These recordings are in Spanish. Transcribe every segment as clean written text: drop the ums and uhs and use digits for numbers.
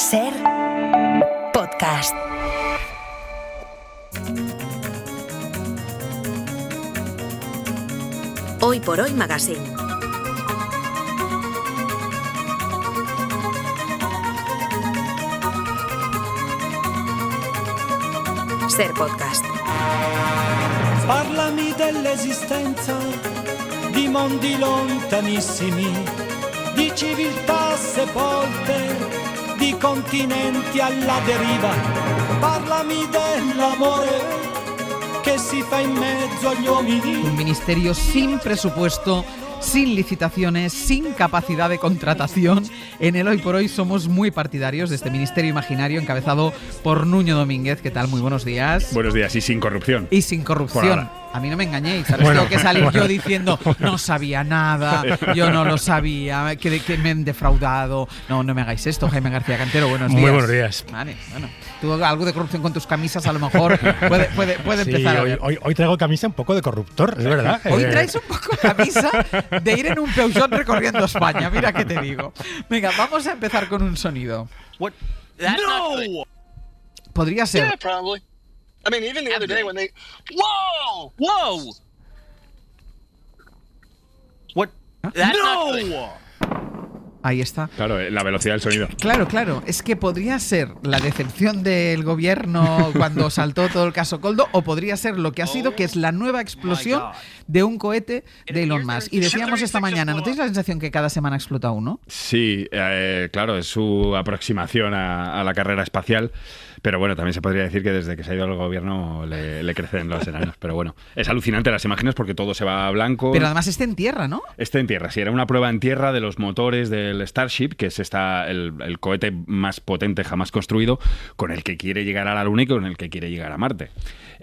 Ser podcast. Hoy por Hoy Magazine. Ser podcast. Parlami dell'esistenza di mondi lontanissimi, di civiltà sepolte, di continenti alla deriva. Parlami dell'amore que si fa en medio agli uomini. Un ministerio sin presupuesto, sin licitaciones, sin capacidad de contratación. En el Hoy por Hoy somos muy partidarios de este ministerio imaginario encabezado por Nuño Domínguez. ¿Qué tal? Muy buenos días. Buenos días, y sin corrupción. Y sin corrupción. A mí no me engañéis, ¿sabes? Tengo que salir yo diciendo no sabía nada, yo no lo sabía, que me han defraudado. No me hagáis esto, Jaime García Cantero, buenos días. Muy buenos días. Vale, bueno. Tú algo de corrupción con tus camisas a lo mejor puede sí, empezar a ver. Hoy traigo camisa un poco de corruptor, es verdad. Hoy traes un poco camisa de ir en un Peugeot recorriendo España, mira qué te digo. Venga, vamos a empezar con un sonido. What? That's No! Podría ser. Yeah, probably. I mean, even the other day when they... Whoa! Whoa! What? That's not good. No! Ahí está. Claro, la velocidad del sonido. Claro, es que podría ser la decepción del gobierno cuando saltó todo el caso Koldo, o podría ser lo que ha sido, que es la nueva explosión de un cohete de Elon Musk. Y decíamos esta mañana, ¿no tenéis la sensación que cada semana explota uno? Sí, claro, es su aproximación a la carrera espacial. Pero bueno, también se podría decir que desde que se ha ido al gobierno le crecen los enanos. Pero bueno, es alucinante las imágenes porque todo se va a blanco. Pero además en tierra, ¿no? En tierra, sí. Era una prueba en tierra de los motores del Starship, que es el cohete más potente jamás construido, con el que quiere llegar a la Luna y con el que quiere llegar a Marte.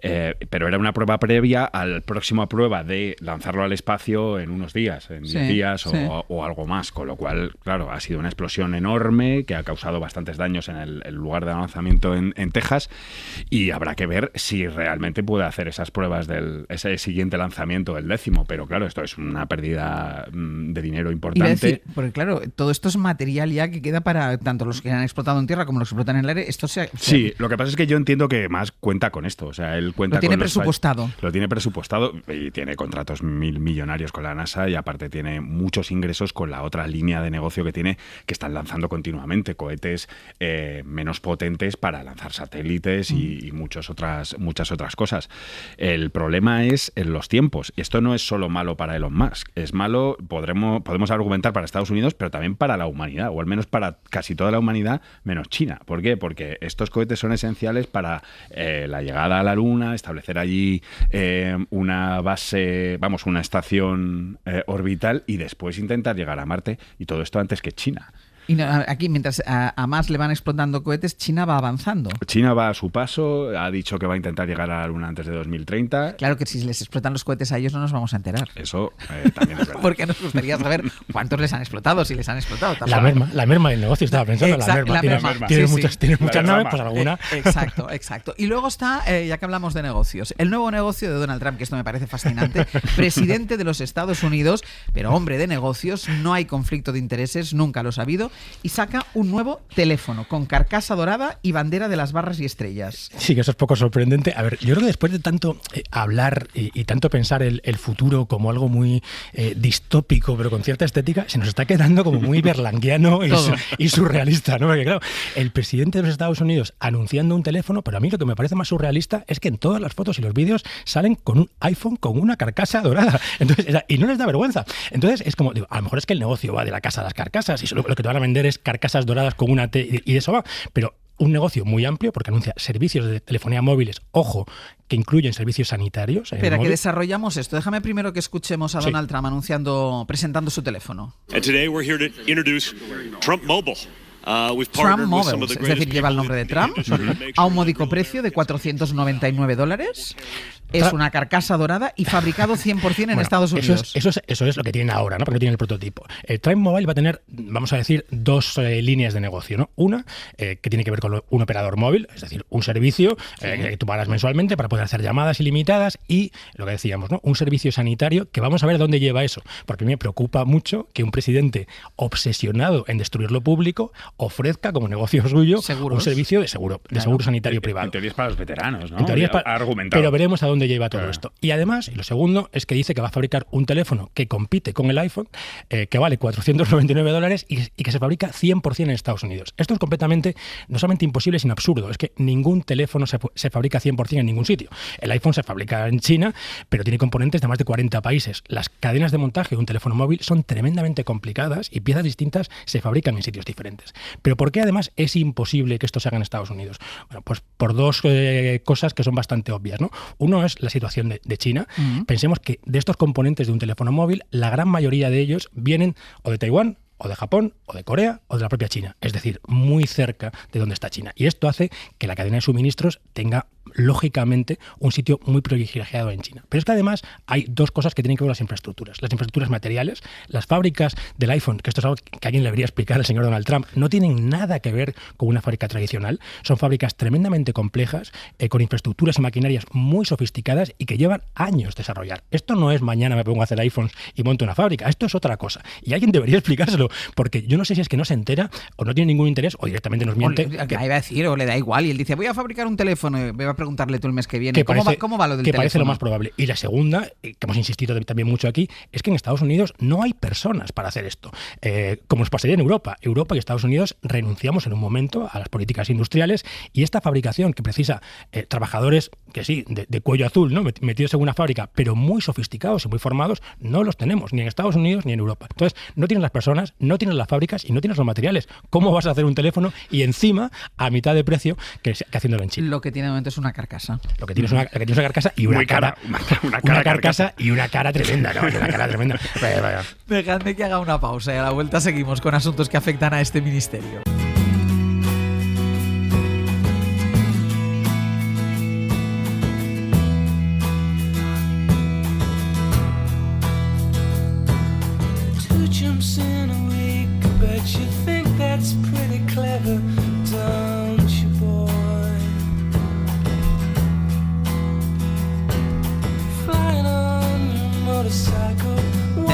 Pero era una prueba previa a la próxima prueba de lanzarlo al espacio en unos días, en 10 días o algo más. Con lo cual, claro, ha sido una explosión enorme que ha causado bastantes daños en el lugar de lanzamiento en Texas, y habrá que ver si realmente puede hacer esas pruebas ese siguiente lanzamiento, el 10º. Pero claro, esto es una pérdida de dinero importante. Iba a decir, porque claro, todo esto es material ya que queda para tanto los que han explotado en tierra como los que explotan en el aire. Sí, lo que pasa es que yo entiendo que más cuenta con esto. O sea, él cuenta lo tiene con presupuestado. Lo tiene presupuestado y tiene contratos millonarios con la NASA, y aparte tiene muchos ingresos con la otra línea de negocio que tiene, que están lanzando continuamente cohetes menos potentes para lanzar satélites y muchas otras cosas. El problema es en los tiempos. Esto no es solo malo para Elon Musk. Es malo, podemos argumentar, para Estados Unidos, pero también para la humanidad, o al menos para casi toda la humanidad, menos China. ¿Por qué? Porque estos cohetes son esenciales para la llegada a la Luna, establecer allí una base, una estación orbital, y después intentar llegar a Marte, y todo esto antes que China. Y aquí, mientras a más le van explotando cohetes, China va avanzando. China va a su paso, ha dicho que va a intentar llegar a la Luna antes de 2030. Claro que si les explotan los cohetes a ellos no nos vamos a enterar. Eso también es verdad. Porque nos gustaría saber cuántos les han explotado, si les han explotado. La merma del negocio, estaba pensando. La merma. Tienes muchas naves, pues alguna. Exacto. Y luego está, ya que hablamos de negocios, el nuevo negocio de Donald Trump, que esto me parece fascinante. Presidente de los Estados Unidos, pero hombre de negocios, no hay conflicto de intereses, nunca lo ha habido. Y saca un nuevo teléfono con carcasa dorada y bandera de las barras y estrellas. Sí, que eso es poco sorprendente. A ver, yo creo que después de tanto hablar y tanto pensar el futuro como algo muy distópico, pero con cierta estética, se nos está quedando como muy berlanguiano y surrealista, ¿no? Porque claro, el presidente de los Estados Unidos anunciando un teléfono, pero a mí lo que me parece más surrealista es que en todas las fotos y los vídeos salen con un iPhone con una carcasa dorada. Entonces, y no les da vergüenza. Entonces es como, digo, a lo mejor es que el negocio va de la casa a las carcasas y lo que te van a vender es carcasas doradas con una T y de eso va, pero un negocio muy amplio porque anuncia servicios de telefonía móviles, ojo, que incluyen servicios sanitarios. Espera, que desarrollamos esto. Déjame primero que escuchemos a Donald Trump presentando su teléfono. And today we're here to introduce Trump Mobile. Trump Mobile, es decir, lleva el nombre de Trump, a un módico precio de $499. Es una carcasa dorada y fabricado 100% en Estados Unidos. Eso es lo que tienen ahora, ¿no? Porque no tienen el prototipo. Trump Mobile va a tener, vamos a decir, dos líneas de negocio, ¿no? Una, que tiene que ver con un operador móvil, es decir, un servicio que tú pagas mensualmente para poder hacer llamadas ilimitadas, y lo que decíamos, ¿no? Un servicio sanitario que vamos a ver dónde lleva eso. Porque a mí me preocupa mucho que un presidente obsesionado en destruir lo público ofrezca como negocio suyo Seguros. un servicio de seguro sanitario privado. En teoría es para los veteranos, ¿no? En teoría es Ha argumentado. pero veremos a dónde lleva todo esto. Y además, lo segundo es que dice que va a fabricar un teléfono que compite con el iPhone, que vale $499 y que se fabrica 100% en Estados Unidos. Esto es completamente, no solamente imposible, sino absurdo. Es que ningún teléfono se fabrica 100% en ningún sitio. El iPhone se fabrica en China, pero tiene componentes de más de 40 países. Las cadenas de montaje de un teléfono móvil son tremendamente complicadas y piezas distintas se fabrican en sitios diferentes. Pero ¿por qué además es imposible que esto se haga en Estados Unidos? Bueno, pues por dos cosas que son bastante obvias, ¿no? Uno es la situación de China. Pensemos que de estos componentes de un teléfono móvil, la gran mayoría de ellos vienen o de Taiwán, o de Japón, o de Corea, o de la propia China. Es decir, muy cerca de donde está China. Y esto hace que la cadena de suministros tenga, lógicamente, un sitio muy privilegiado en China. Pero es que además hay dos cosas que tienen que ver con las infraestructuras. Las infraestructuras materiales, las fábricas del iPhone, que esto es algo que alguien le debería explicar al señor Donald Trump, no tienen nada que ver con una fábrica tradicional. Son fábricas tremendamente complejas, con infraestructuras y maquinarias muy sofisticadas y que llevan años desarrollar. Esto no es mañana me pongo a hacer iPhones y monto una fábrica. Esto es otra cosa. Y alguien debería explicárselo, porque yo no sé si es que no se entera o no tiene ningún interés o directamente nos miente. Iba a decir, o le da igual, y él dice, voy a fabricar un teléfono, y voy a preguntarle tú el mes que viene, ¿cómo va lo del teléfono? Que parece lo más probable. Y la segunda, que hemos insistido también mucho aquí, es que en Estados Unidos no hay personas para hacer esto. Como nos pasaría en Europa. Europa y Estados Unidos renunciamos en un momento a las políticas industriales y esta fabricación que precisa trabajadores, que sí, de cuello azul, ¿no? Metidos en una fábrica, pero muy sofisticados y muy formados, no los tenemos ni en Estados Unidos ni en Europa. Entonces, no tienes las personas, no tienes las fábricas y no tienes los materiales. ¿Cómo vas a hacer un teléfono y encima a mitad de precio que haciéndolo en China? Lo que tiene de momento es una carcasa. Lo que tienes una carcasa y una cara. Una carcasa y una cara tremenda, ¿no? Una cara tremenda. Vaya. Dejadme que haga una pausa y a la vuelta seguimos con asuntos que afectan a este ministerio.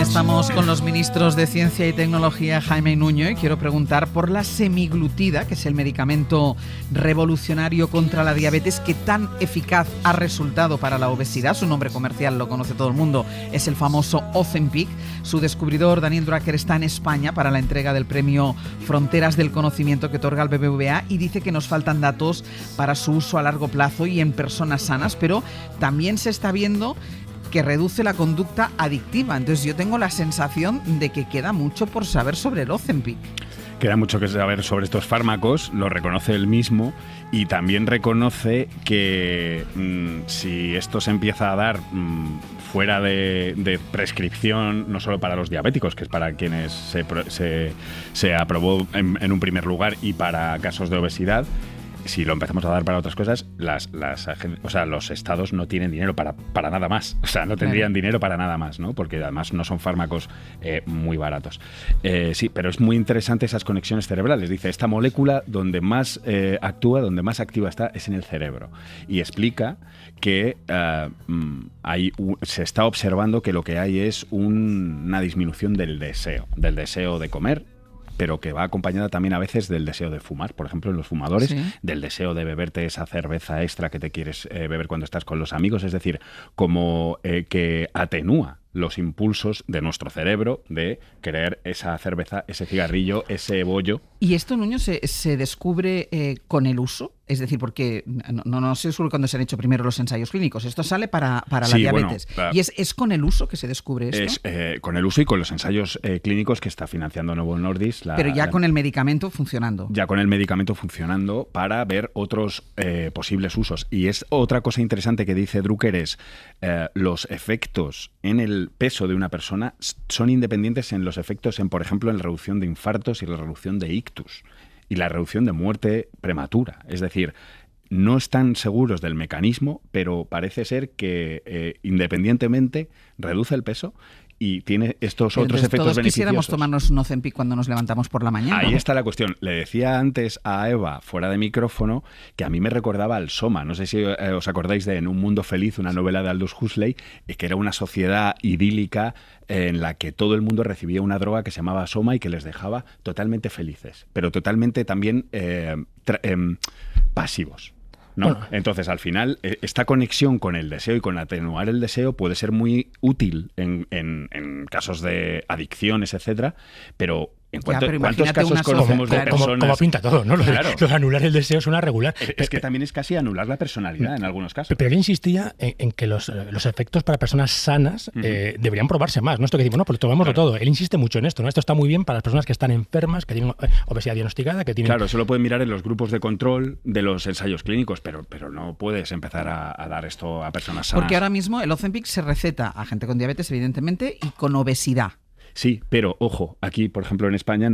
Estamos con los ministros de Ciencia y Tecnología, Jaime y Nuño, y quiero preguntar por la semiglutida, que es el medicamento revolucionario contra la diabetes que tan eficaz ha resultado para la obesidad. Su nombre comercial lo conoce todo el mundo, es el famoso Ozempic. Su descubridor, Daniel Drucker, está en España para la entrega del premio Fronteras del Conocimiento que otorga el BBVA y dice que nos faltan datos para su uso a largo plazo y en personas sanas, pero también se está viendo que reduce la conducta adictiva. Entonces yo tengo la sensación de que queda mucho por saber sobre el Ozempic. Queda mucho que saber sobre estos fármacos, lo reconoce él mismo y también reconoce que si esto se empieza a dar fuera de prescripción, no solo para los diabéticos, que es para quienes se aprobó en un primer lugar, y para casos de obesidad, si lo empezamos a dar para otras cosas, los estados no tienen dinero para nada más. O sea, no tendrían dinero para nada más, ¿no? Porque además no son fármacos muy baratos. Sí, pero es muy interesante esas conexiones cerebrales. Dice, esta molécula donde más actúa, donde más activa está, es en el cerebro. Y explica que se está observando que lo que hay es una disminución del deseo de comer, pero que va acompañada también a veces del deseo de fumar, por ejemplo, en los fumadores, sí, del deseo de beberte esa cerveza extra que te quieres beber cuando estás con los amigos, es decir, como que atenúa los impulsos de nuestro cerebro de querer esa cerveza, ese cigarrillo, ese bollo. ¿Y esto, Nuño, se descubre con el uso? Es decir, porque no se descubre cuando se han hecho primero los ensayos clínicos. Esto sale para la diabetes. Bueno, ¿y es con el uso que se descubre esto? Es con el uso y con los ensayos clínicos que está financiando Novo Nordisk. Pero ya con el medicamento funcionando. Ya con el medicamento funcionando para ver otros posibles usos. Y es otra cosa interesante que dice Drucker es los efectos en el peso de una persona son independientes en los efectos por ejemplo, en la reducción de infartos y la reducción de ictus y la reducción de muerte prematura. Es decir, no están seguros del mecanismo, pero parece ser que independientemente reduce el peso y tiene estos Pero otros entonces efectos todos beneficiosos. quisiéramos tomarnos un Ozempic cuando nos levantamos por la mañana. Ahí está la cuestión. Le decía antes a Eva, fuera de micrófono, que a mí me recordaba al Soma. No sé si os acordáis de En un mundo feliz, una novela de Aldous Huxley, que era una sociedad idílica en la que todo el mundo recibía una droga que se llamaba Soma y que les dejaba totalmente felices, pero totalmente también pasivos, ¿no? Bueno. Entonces, al final, esta conexión con el deseo y con atenuar el deseo puede ser muy útil en casos de adicciones, etcétera, pero ¿cuántos imagínate casos una conocemos de sociedad, personas? Como pinta todo, ¿no? Lo de Claro. anular el deseo suena regular. Es que también es casi anular la personalidad en algunos casos. Pero él insistía en que los efectos para personas sanas deberían probarse más, ¿no? Esto que decimos, no, pues tomémoslo todo. Él insiste mucho en esto, ¿no? Esto está muy bien para las personas que están enfermas, que tienen obesidad diagnosticada, que tienen... Claro, eso lo pueden mirar en los grupos de control de los ensayos clínicos, pero no puedes empezar a dar esto a personas sanas. Porque ahora mismo el Ozempic se receta a gente con diabetes, evidentemente, y con obesidad. Sí, pero ojo, aquí, por ejemplo, en España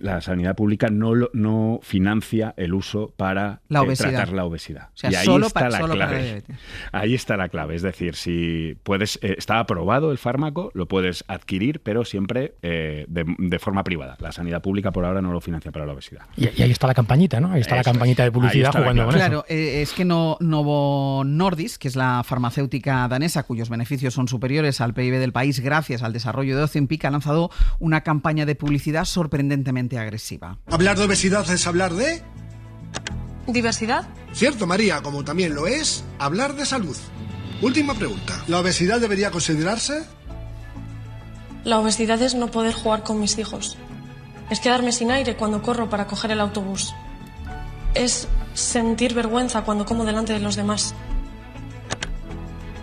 la sanidad pública no financia el uso para tratar la obesidad. O sea, y ahí solo está la para clave. diabetes. Ahí está la clave. Es decir, si puedes, está aprobado el fármaco, lo puedes adquirir, pero siempre de forma privada. La sanidad pública por ahora no lo financia para la obesidad. Y ahí está la campañita, ¿no? Ahí está la campañita de publicidad jugando con eso. Claro, es que Novo Nordisk, que es la farmacéutica danesa cuyos beneficios son superiores al PIB del país gracias al desarrollo de Ozempic, ha lanzado una campaña de publicidad sorprendentemente agresiva. ¿Hablar de obesidad es hablar de...? ¿Diversidad? Cierto, María, como también lo es hablar de salud. Última pregunta. ¿La obesidad debería considerarse? La obesidad es no poder jugar con mis hijos. Es quedarme sin aire cuando corro para coger el autobús. Es sentir vergüenza cuando como delante de los demás.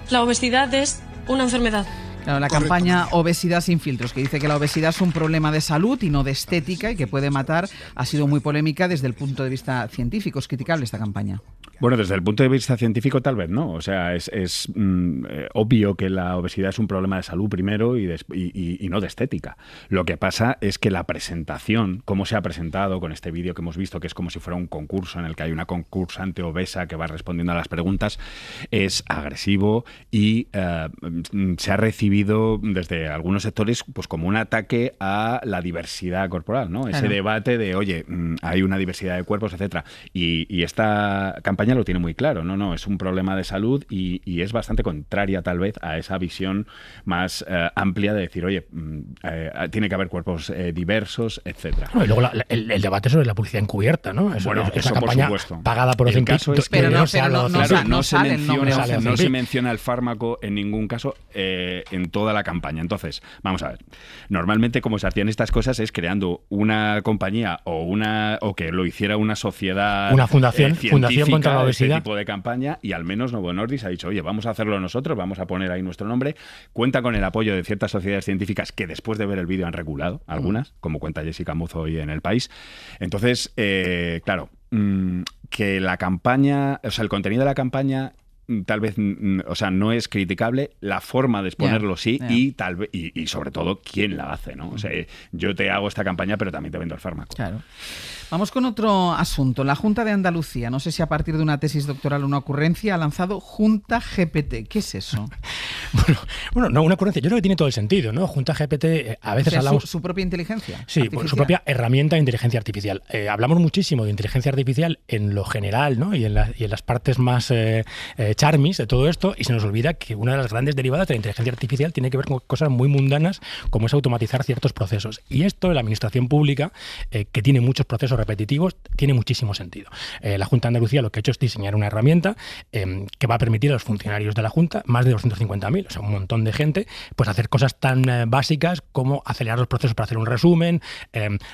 La obesidad es una enfermedad. Claro, la campaña Obesidad sin filtros, que dice que la obesidad es un problema de salud y no de estética y que puede matar, ha sido muy polémica desde el punto de vista científico. Es criticable esta campaña. Bueno, desde el punto de vista científico tal vez no. O sea, es obvio que la obesidad es un problema de salud primero y no de estética. Lo que pasa es que la presentación, cómo se ha presentado con este vídeo que hemos visto, que es como si fuera un concurso en el que hay una concursante obesa que va respondiendo a las preguntas, es agresivo y se ha recibido desde algunos sectores pues como un ataque a la diversidad corporal, ¿no? Claro. Ese debate de, oye, hay una diversidad de cuerpos, etcétera. Y esta campaña lo tiene muy claro, no, es un problema de salud y es bastante contraria tal vez a esa visión más amplia de decir, oye, tiene que haber cuerpos diversos, etcétera. Y luego el debate sobre la publicidad encubierta, ¿no? Eso campaña por supuesto. Pagada por Ozempic. Pero no se menciona el fármaco en ningún caso en toda la campaña. Entonces, vamos a ver. Normalmente, como se hacían estas cosas, es creando una compañía o que lo hiciera una sociedad, una fundación contra la obesidad, ese tipo de campaña, y al menos Novo Nordisk ha dicho, oye, vamos a hacerlo nosotros, vamos a poner ahí nuestro nombre. Cuenta con el apoyo de ciertas sociedades científicas que después de ver el vídeo han regulado algunas, como cuenta Jessica Muzo hoy en El País. Entonces, claro, que la campaña, o sea, el contenido de la campaña tal vez, o sea, no es criticable, la forma de exponerlo y tal vez y sobre todo quién la hace, ¿no? O sea, yo te hago esta campaña, pero también te vendo el fármaco. Claro. Vamos con otro asunto. La Junta de Andalucía, no sé si a partir de una tesis doctoral o una ocurrencia, ha lanzado Junta GPT. ¿Qué es eso? Bueno, no, una ocurrencia. Yo creo que tiene todo el sentido, ¿no? Junta GPT, a veces hablamos... ¿Su propia inteligencia? Sí, su propia herramienta de inteligencia artificial. Hablamos muchísimo de inteligencia artificial en lo general, ¿no? Y en las partes más charmis de todo esto, y se nos olvida que una de las grandes derivadas de la inteligencia artificial tiene que ver con cosas muy mundanas, como es automatizar ciertos procesos. Y esto en la administración pública, que tiene muchos procesos repetitivos, tiene muchísimo sentido. La Junta de Andalucía lo que ha hecho es diseñar una herramienta que va a permitir a los funcionarios de la Junta, más de 250.000, o sea, un montón de gente, pues hacer cosas tan básicas como acelerar los procesos para hacer un resumen,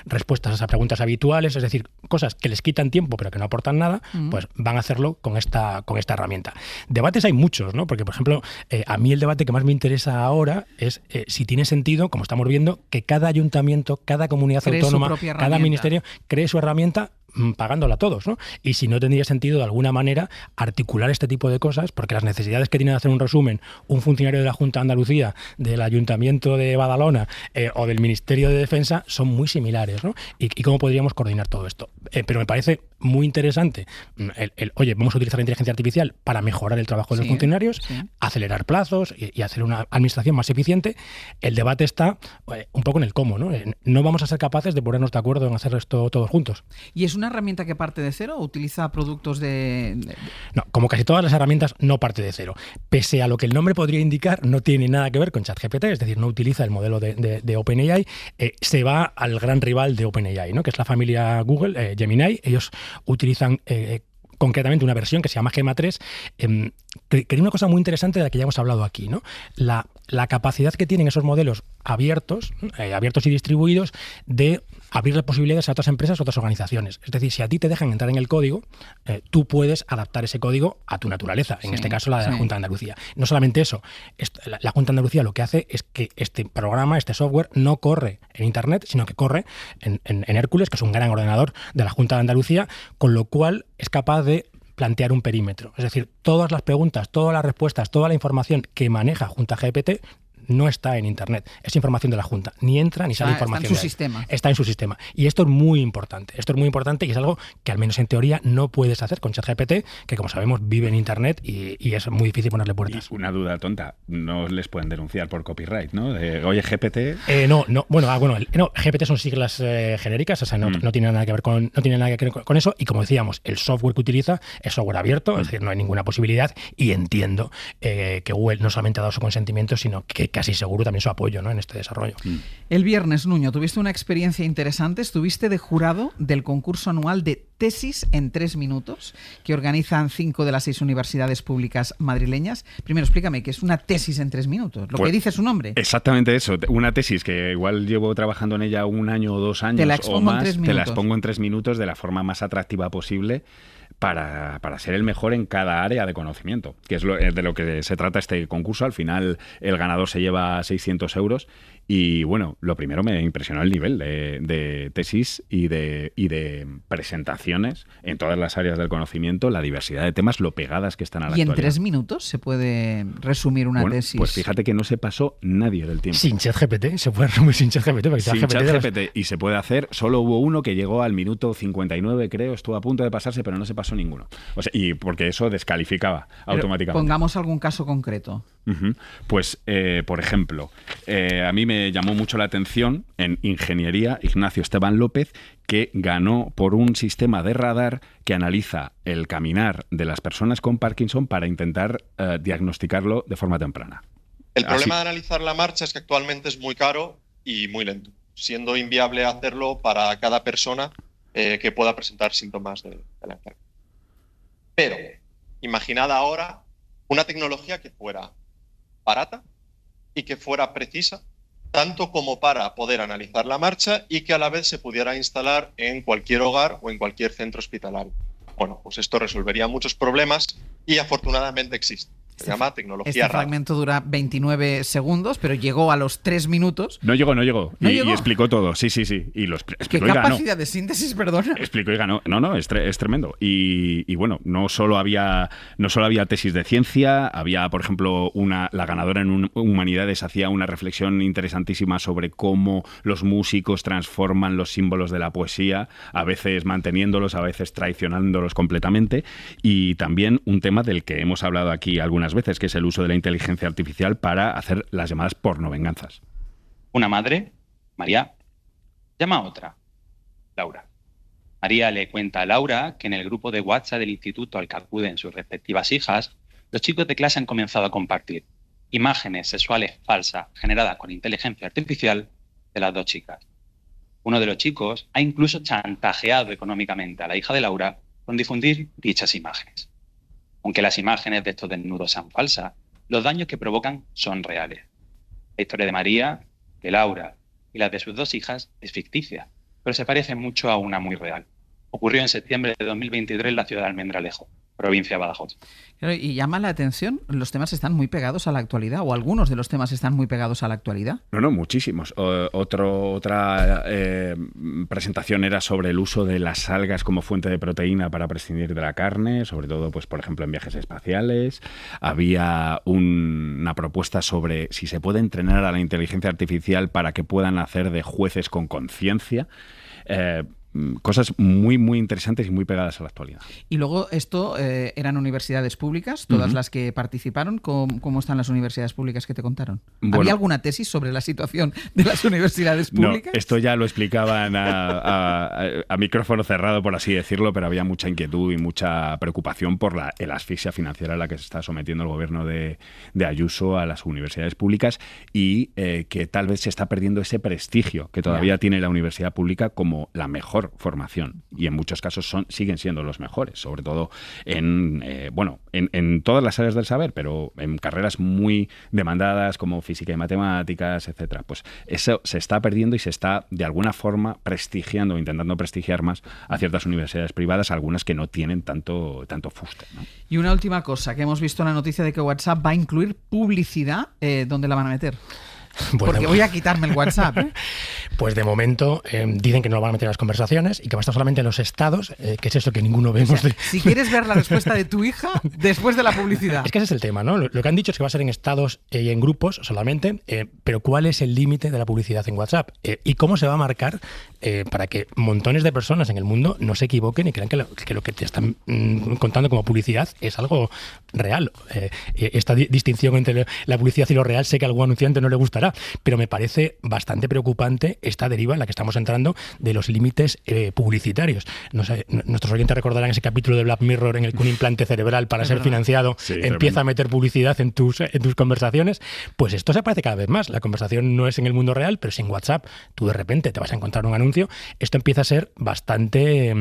respuestas a preguntas habituales, es decir, cosas que les quitan tiempo pero que no aportan nada, pues van a hacerlo con esta herramienta. Debates hay muchos, ¿no? Porque, por ejemplo, a mí el debate que más me interesa ahora es si tiene sentido, como estamos viendo, que cada ayuntamiento, cada comunidad autónoma, cada ministerio cree su herramienta pagándola a todos, ¿no? Y si no tendría sentido de alguna manera articular este tipo de cosas, porque las necesidades que tiene de hacer un resumen un funcionario de la Junta de Andalucía, del Ayuntamiento de Badalona o del Ministerio de Defensa son muy similares, ¿no? ¿Y cómo podríamos coordinar todo esto? pero me parece muy interesante oye, vamos a utilizar la inteligencia artificial para mejorar el trabajo de los funcionarios, acelerar plazos y hacer una administración más eficiente. El debate está un poco en el cómo, ¿no? No vamos a ser capaces de ponernos de acuerdo en hacer esto todos juntos. ¿Y es una herramienta que parte de cero o utiliza productos de...? No, como casi todas las herramientas, no parte de cero. Pese a lo que el nombre podría indicar, no tiene nada que ver con ChatGPT, es decir, no utiliza el modelo de OpenAI, se va al gran rival de OpenAI, ¿no? Que es la familia Google, Gemini. Ellos utilizan concretamente una versión que se llama Gemma 3, que es una cosa muy interesante de la que ya hemos hablado aquí, ¿no? La capacidad que tienen esos modelos abiertos y distribuidos de abrirle posibilidades a otras empresas o otras organizaciones. Es decir, si a ti te dejan entrar en el código, tú puedes adaptar ese código a tu naturaleza, en este caso la de la Junta de Andalucía. No solamente eso, la Junta de Andalucía lo que hace es que este programa, este software, no corre en Internet, sino que corre en Hércules, que es un gran ordenador de la Junta de Andalucía, con lo cual es capaz de plantear un perímetro. Es decir, todas las preguntas, todas las respuestas, toda la información que maneja Junta GPT no está en Internet, es información de la Junta, ni entra ni sale información. Está en su sistema. Está en su sistema. Y esto es muy importante. Esto es muy importante y es algo que al menos en teoría no puedes hacer con ChatGPT, que como sabemos vive en Internet y es muy difícil ponerle puertas. Y una duda tonta, no les pueden denunciar por copyright, ¿no? Oye, GPT... GPT son siglas genéricas, o sea, no tiene nada que ver con eso, y como decíamos, el software que utiliza es software abierto, es decir, no hay ninguna posibilidad, y entiendo que Google no solamente ha dado su consentimiento, sino que casi seguro también su apoyo, ¿no?, en este desarrollo. El viernes, Nuño, tuviste una experiencia interesante. Estuviste de jurado del concurso anual de Tesis en 3 minutos que organizan 5 de las 6 universidades públicas madrileñas. Primero, explícame, ¿qué es una tesis en 3 minutos? Lo que dice su nombre. Exactamente eso. Una tesis que igual llevo trabajando en ella 1 año o 2 años o más. Te la expongo en 3 minutos de la forma más atractiva posible para ser el mejor en cada área de conocimiento, que es de lo que se trata este concurso. Al final el ganador se lleva 600 euros y bueno, lo primero me impresionó el nivel de tesis y de presentaciones en todas las áreas del conocimiento, la diversidad de temas, lo pegadas que están a la actualidad. ¿Y en 3 minutos se puede resumir una tesis? Pues fíjate que no se pasó nadie del tiempo. Sin ChatGPT, se puede resumir sin ChatGPT. Sin ChatGPT, y se puede hacer, solo hubo uno que llegó al minuto 59, creo, estuvo a punto de pasarse, pero no se pasó ninguno. O sea, y porque eso descalificaba automáticamente. Pongamos algún caso concreto. Pues, por ejemplo, a mí me llamó mucho la atención en ingeniería Ignacio Esteban López, que ganó por un sistema de radar que analiza el caminar de las personas con Parkinson para intentar diagnosticarlo de forma temprana. El problema de analizar la marcha es que actualmente es muy caro y muy lento, siendo inviable hacerlo para cada persona que pueda presentar síntomas de la enfermedad. Pero imaginad ahora una tecnología que fuera barata y que fuera precisa, tanto como para poder analizar la marcha y que a la vez se pudiera instalar en cualquier hogar o en cualquier centro hospitalario. Bueno, pues esto resolvería muchos problemas y afortunadamente existe. Se llama tecnología Este RAD. fragmento dura 29 segundos, pero llegó a los 3 minutos. No llegó. ¿No llegó? Y explicó todo. Sí. Y lo explicó. ¿Qué capacidad de síntesis, perdona? Explicó y ganó. No, es tremendo. Y bueno, no solo había tesis de ciencia, había, por ejemplo, la ganadora en Humanidades hacía una reflexión interesantísima sobre cómo los músicos transforman los símbolos de la poesía, a veces manteniéndolos, a veces traicionándolos completamente. Y también un tema del que hemos hablado aquí algunas veces, que es el uso de la inteligencia artificial para hacer las llamadas pornovenganzas. Una madre, María, llama a otra, Laura. María le cuenta a Laura que en el grupo de WhatsApp del instituto al que acuden sus respectivas hijas, los chicos de clase han comenzado a compartir imágenes sexuales falsas generadas con inteligencia artificial de las 2 chicas. Uno de los chicos ha incluso chantajeado económicamente a la hija de Laura con difundir dichas imágenes. Aunque las imágenes de estos desnudos sean falsas, los daños que provocan son reales. La historia de María, de Laura y las de sus 2 hijas es ficticia, pero se parece mucho a una muy real. Ocurrió en septiembre de 2023 en la ciudad de Almendralejo, provincia de Badajoz. Y llama la atención, los temas están muy pegados a la actualidad, o algunos de los temas están muy pegados a la actualidad. No, muchísimos. Otra presentación era sobre el uso de las algas como fuente de proteína para prescindir de la carne, sobre todo, pues, por ejemplo, en viajes espaciales. Había una propuesta sobre si se puede entrenar a la inteligencia artificial para que puedan hacer de jueces con conciencia. cosas muy, muy interesantes y muy pegadas a la actualidad. Y luego esto eran universidades públicas, todas las que participaron. ¿Cómo están las universidades públicas que te contaron? Bueno, ¿había alguna tesis sobre la situación de las universidades públicas? No, esto ya lo explicaban a micrófono cerrado, por así decirlo, pero había mucha inquietud y mucha preocupación por la asfixia financiera a la que se está sometiendo el gobierno de Ayuso a las universidades públicas y que tal vez se está perdiendo ese prestigio que todavía tiene la universidad pública como la mejor formación, y en muchos casos siguen siendo los mejores, sobre todo en todas las áreas del saber, pero en carreras muy demandadas como física y matemáticas, etcétera. Pues eso se está perdiendo y se está de alguna forma prestigiando, intentando prestigiar más a ciertas universidades privadas, algunas que no tienen tanto fuste, ¿no? Y una última cosa, que hemos visto en la noticia de que WhatsApp va a incluir publicidad. ¿Dónde la van a meter? Porque voy a quitarme el WhatsApp, ¿eh? Pues de momento dicen que no lo van a meter en las conversaciones y que va a estar solamente en los estados, que es eso que ninguno vemos. O sea, si quieres ver la respuesta de tu hija después de la publicidad. Es que ese es el tema, ¿no? Lo que han dicho es que va a ser en estados y en grupos solamente, pero ¿cuál es el límite de la publicidad en WhatsApp? ¿Y cómo se va a marcar para que montones de personas en el mundo no se equivoquen y crean que lo que te están contando como publicidad es algo real? Esta distinción entre la publicidad y lo real sé que a algún anunciante no le gustará, pero me parece bastante preocupante esta deriva en la que estamos entrando de los límites publicitarios. No sé, nuestros oyentes recordarán ese capítulo de Black Mirror en el que un implante cerebral para ser financiado empieza a meter publicidad en tus conversaciones. Pues esto se parece cada vez más. La conversación no es en el mundo real, pero si en WhatsApp tú de repente te vas a encontrar un anuncio, esto empieza a ser bastante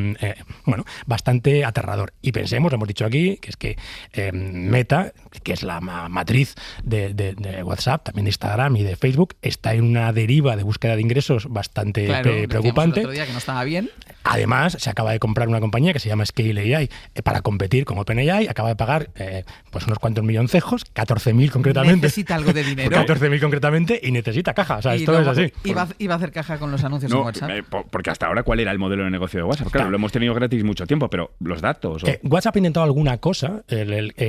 aterrador. Y pensemos, lo hemos dicho aquí, que es que Meta, que es la matriz de WhatsApp, también de Instagram y de Facebook, está en una deriva de búsqueda de ingresos bastante preocupante. El otro día que no estaba bien. Además, se acaba de comprar una compañía que se llama Scale AI para competir con OpenAI. Acaba de pagar pues unos cuantos milloncejos, 14.000 concretamente. Necesita algo de dinero. 14.000 concretamente y necesita caja. O sea, esto es así. ¿Iba a hacer caja con los anuncios en WhatsApp? Porque hasta ahora, ¿cuál era el modelo de negocio de WhatsApp? Claro, lo hemos tenido gratis mucho tiempo, pero los datos... WhatsApp ha intentado alguna cosa.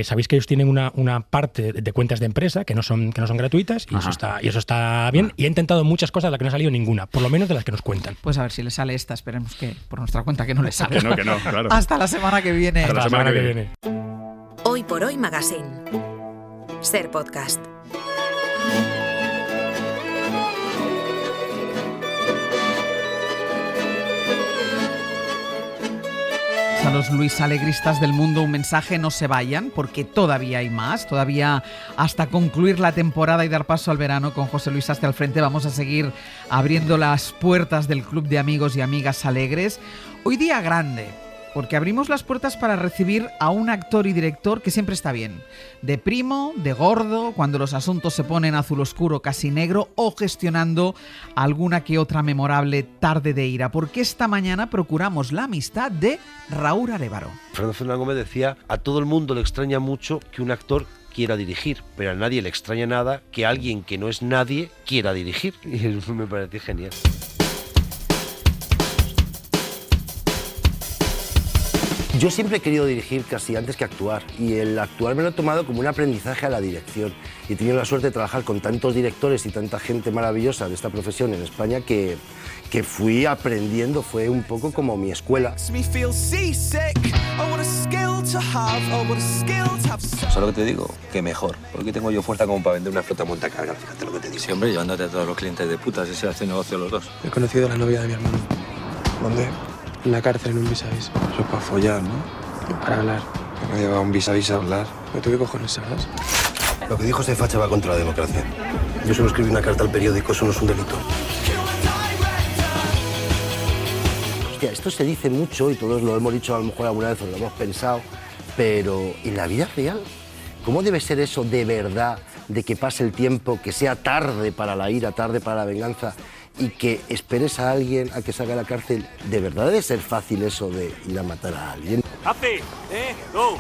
Sabéis que ellos tienen una parte de cuentas de empresa que no son gratuitas y eso está bien. Y ha intentado muchas cosas de las que no ha salido ninguna, por lo menos de las que nos cuentan. Pues a ver si le sale esta. Esperemos que por nuestra cuenta que no le salga. Que no, claro. Hasta la semana que viene. Hasta la semana que viene. Hoy por Hoy Magazine. Ser podcast. A los Luis Alegristas del mundo un mensaje: no se vayan, porque todavía hay más, todavía hasta concluir la temporada y dar paso al verano. Con José Luis Sastre al frente vamos a seguir abriendo las puertas del club de amigos y amigas alegres. Hoy día grande, porque abrimos las puertas para recibir a un actor y director que siempre está bien. De primo, de gordo, cuando los asuntos se ponen azul oscuro, casi negro, o gestionando alguna que otra memorable tarde de ira. Porque esta mañana procuramos la amistad de Raúl Arévalo. Fernando Fernández Gómez decía: a todo el mundo le extraña mucho que un actor quiera dirigir, pero a nadie le extraña nada que alguien que no es nadie quiera dirigir. Y eso me pareció genial. Yo siempre he querido dirigir casi antes que actuar, y el actuar me lo he tomado como un aprendizaje a la dirección. Y he tenido la suerte de trabajar con tantos directores y tanta gente maravillosa de esta profesión en España que fui aprendiendo, fue un poco como mi escuela. Solo que te digo, que mejor, porque tengo yo fuerza como para vender una flota montacargas, fíjate lo que te digo. Sí, hombre, llevándote a todos los clientes de putas y se hace negocio los dos. He conocido a la novia de mi hermano. ¿Dónde? En la cárcel, en un vis-a-vis. Eso es para follar, ¿no? Para hablar. Me lleva un vis-a-vis a hablar. ¿Pero tú qué cojones sabes? Lo que dijo este facha va contra la democracia. Yo solo escribí una carta al periódico, eso no es un delito. Hostia, esto se dice mucho y todos lo hemos dicho a lo mejor alguna vez o lo hemos pensado, pero en la vida real, ¿cómo debe ser eso de verdad, de que pase el tiempo, que sea tarde para la ira, tarde para la venganza y que esperes a alguien a que salga de la cárcel? ¿De verdad debe ser fácil eso de ir a matar a alguien? ¡Hace! ¡Tú!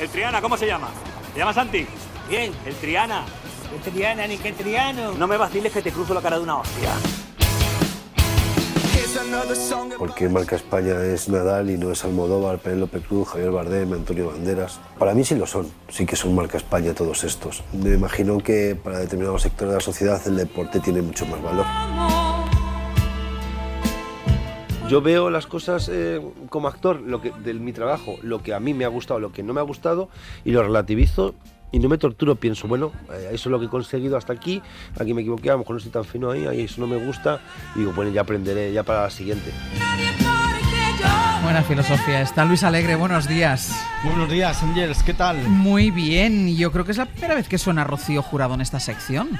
¿El Triana cómo se llama? ¿Te llamas Santi? Bien, el Triana. ¿Qué Triana ni qué Triano? No me vaciles que te cruzo la cara de una hostia. ¿Por qué marca España es Nadal y no es Almodóvar, Penélope Cruz, Javier Bardem, Antonio Banderas? Para mí sí lo son, sí que son marca España todos estos. Me imagino que para determinados sectores de la sociedad el deporte tiene mucho más valor. Yo veo las cosas como actor, mi trabajo, lo que a mí me ha gustado, lo que no me ha gustado, y lo relativizo y no me torturo. Pienso, bueno, eso es lo que he conseguido hasta aquí me equivoqué, a lo mejor no estoy tan fino ahí, eso no me gusta, y digo, bueno, ya aprenderé ya para la siguiente. Buena filosofía. Está Luis Alegre, buenos días. Buenos días, Ángels, ¿qué tal? Muy bien, yo creo que es la primera vez que suena Rocío Jurado en esta sección.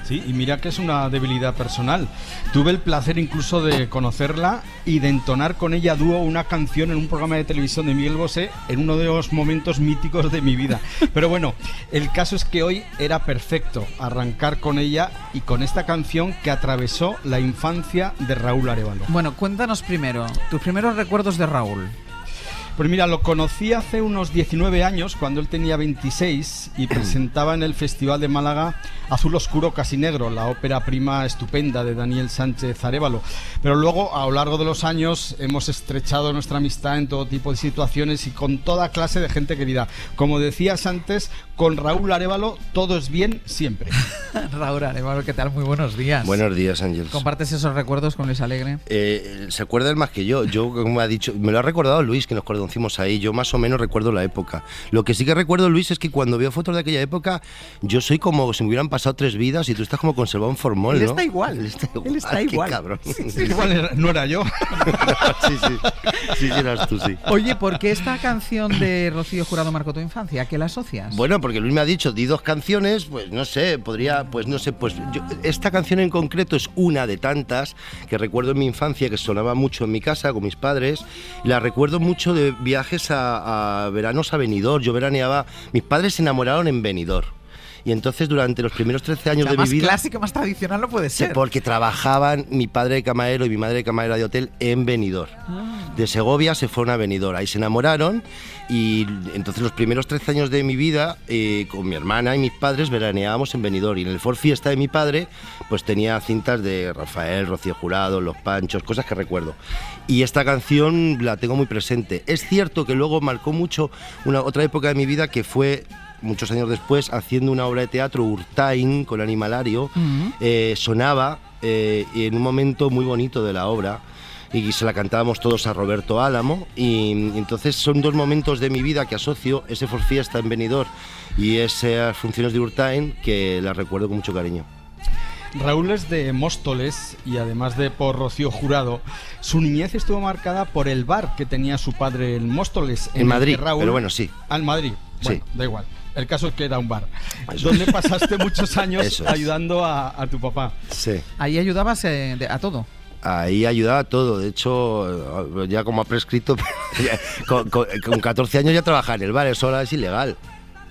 Sí, y mira que es una debilidad personal. Tuve el placer incluso de conocerla y de entonar con ella a dúo una canción en un programa de televisión de Miguel Bosé en uno de los momentos míticos de mi vida. Pero bueno, el caso es que hoy era perfecto arrancar con ella y con esta canción que atravesó la infancia de Raúl Arévalo. Bueno, cuéntanos primero, tus primeros recuerdos de Raúl. Pues mira, lo conocí hace unos 19 años, cuando él tenía 26 y presentaba en el Festival de Málaga Azul Oscuro Casi Negro, la ópera prima estupenda de Daniel Sánchez Arévalo. Pero luego, a lo largo de los años, hemos estrechado nuestra amistad en todo tipo de situaciones y con toda clase de gente querida. Como decías antes, con Raúl Arévalo todo es bien siempre. Raúl Arévalo, ¿qué tal? Muy buenos días. Buenos días, Ángels. ¿Compartes esos recuerdos con Luis Alegre? Se acuerda él más que yo. Como ha dicho, me lo ha recordado Luis, que nos conocimos ahí. Yo más o menos recuerdo la época. Lo que sí que recuerdo, Luis, es que cuando veo fotos de aquella época, yo soy como si me hubieran pasado 3 vidas y tú estás como conservado en formol, ¿no? Él está igual. Él está igual. Qué cabrón. Sí, igual no era yo. Sí, eras tú, sí. Oye, ¿por qué esta canción de Rocío Jurado marcó tu infancia? ¿A qué la asocias? Bueno, porque Luis me ha dicho, di 2 canciones, pues no sé, esta canción en concreto es una de tantas que recuerdo en mi infancia, que sonaba mucho en mi casa con mis padres. La recuerdo mucho de viajes a veranos a Benidorm. Yo veraneaba, mis padres se enamoraron en Benidorm. Y entonces durante los primeros 13 años de mi vida... Más clásico, más tradicional no puede ser. Porque trabajaban mi padre de camarero y mi madre de camarera de hotel en Benidorm. De Segovia se fueron a Benidorm, ahí se enamoraron y entonces los primeros 13 años de mi vida con mi hermana y mis padres veraneábamos en Benidorm. Y en el Ford Fiesta de mi padre pues tenía cintas de Rafael, Rocío Jurado, Los Panchos, cosas que recuerdo. Y esta canción la tengo muy presente. Es cierto que luego marcó mucho otra época de mi vida que fue... muchos años después, haciendo una obra de teatro, Urtain, con Animalario, sonaba en un momento muy bonito de la obra y se la cantábamos todos a Roberto Álamo y entonces son 2 momentos de mi vida que asocio, ese For Fiesta en Benidorm y esas funciones de Urtain que las recuerdo con mucho cariño. Raúl es de Móstoles y además de por Rocío Jurado, su niñez estuvo marcada por el bar que tenía su padre en Móstoles. En Madrid, Raúl, pero bueno, sí. En Madrid, bueno, sí. Da igual. El caso es que era un bar, donde pasaste muchos años ayudando a tu papá. Sí. Ahí ayudabas a todo. Ahí ayudaba a todo, de hecho, ya como ha prescrito, con 14 años ya trabajaba en el bar, eso ahora es ilegal.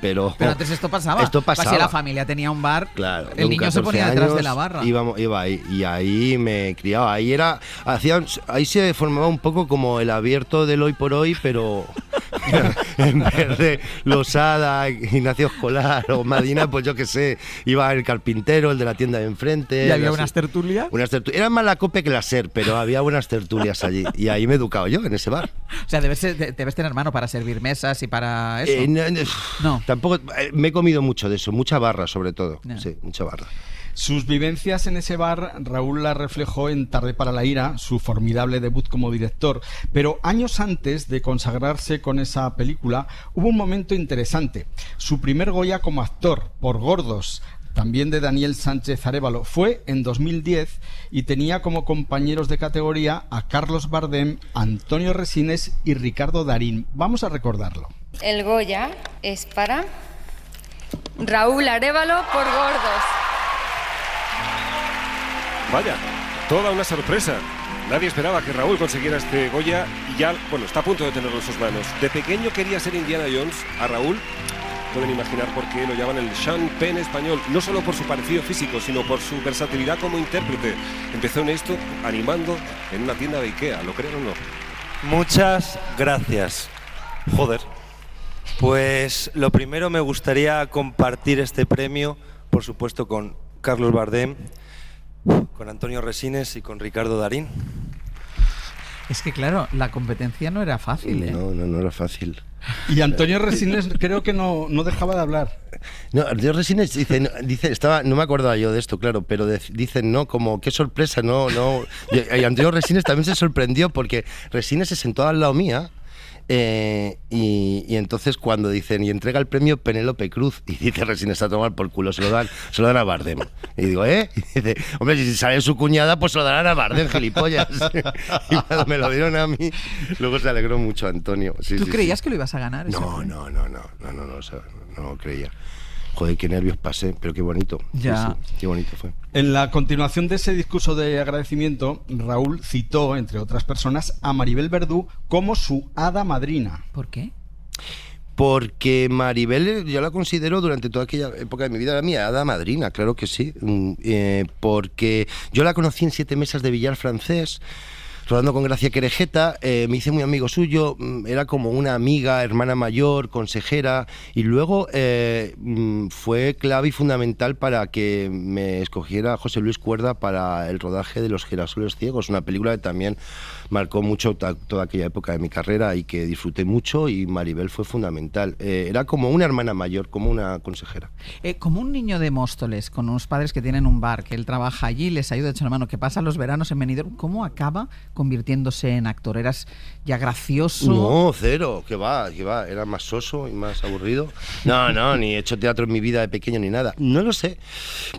Pero antes esto pasaba. Si la familia tenía un bar, claro, el niño se ponía detrás de la barra. Iba ahí, y ahí me criaba. Ahí se formaba un poco como el abierto del Hoy por Hoy, pero en vez de Losada, Ignacio Escolar o Madina, pues yo qué sé, iba el carpintero, el de la tienda de enfrente. ¿Y había unas tertulias? Era más la COPE que la SER, pero había buenas tertulias allí. Y ahí me he educado yo, en ese bar. O sea, debes tener mano para servir mesas y para eso. No. Tampoco, me he comido mucho de eso, mucha barra sobre todo. Sí, mucha barra. Sus vivencias en ese bar, Raúl las reflejó en Tarde para la ira, su formidable debut como director. Pero años antes de consagrarse con esa película, hubo un momento interesante. Su primer Goya como actor, por Gordos, también de Daniel Sánchez Arévalo, fue en 2010 y tenía como compañeros de categoría a Carlos Bardem, Antonio Resines y Ricardo Darín. Vamos a recordarlo. El Goya es para Raúl Arévalo por Gordos. Vaya, toda una sorpresa. Nadie esperaba que Raúl consiguiera este Goya y ya, bueno, está a punto de tenerlo en sus manos. De pequeño quería ser Indiana Jones. A Raúl pueden imaginar por qué lo llaman el Sean Penn español, no solo por su parecido físico, sino por su versatilidad como intérprete. Empezó en esto animando en una tienda de Ikea, ¿lo creen o no? Muchas gracias. Joder. Pues lo primero me gustaría compartir este premio, por supuesto, con Carlos Bardem, con Antonio Resines y con Ricardo Darín. Es que claro, la competencia no era fácil, ¿eh? No era fácil. Y Antonio Resines creo que no dejaba de hablar. No, Antonio Resines dice, estaba, no me acordaba yo de esto, claro, pero dicen, no, como qué sorpresa, no. Y Antonio Resines también se sorprendió porque Resines se sentó al lado mía. Y entonces cuando dicen y entrega el premio Penélope Cruz y dice Resines a tomar por culo, se lo dan a Bardem, y digo y dice, hombre, si sale su cuñada pues se lo darán a Bardem, gilipollas. Y cuando me lo dieron a mí, luego se alegró mucho Antonio. ¿Tú creías que lo ibas a ganar? No, no creía. Joder, qué nervios pasé, pero qué bonito. Ya. Sí, qué bonito fue. En la continuación de ese discurso de agradecimiento, Raúl citó, entre otras personas, a Maribel Verdú como su hada madrina. ¿Por qué? Porque Maribel yo la considero durante toda aquella época de mi vida, era mi hada madrina, claro que sí. Porque yo la conocí en 7 mesas de billar francés, rodando con Gracia Querejeta, me hice muy amigo suyo, era como una amiga, hermana mayor, consejera, y luego fue clave y fundamental para que me escogiera José Luis Cuerda para el rodaje de Los girasoles ciegos, una película que también marcó mucho toda aquella época de mi carrera y que disfruté mucho, y Maribel fue fundamental. Era como una hermana mayor, como una consejera. Como un niño de Móstoles, con unos padres que tienen un bar, que él trabaja allí, les ayuda a echar la mano, que pasa los veranos en Benidorm, ¿cómo acaba convirtiéndose en actor? ¿Eras ya gracioso? No, cero, que va, era más soso y más aburrido. No, ni he hecho teatro en mi vida de pequeño ni nada. No lo sé.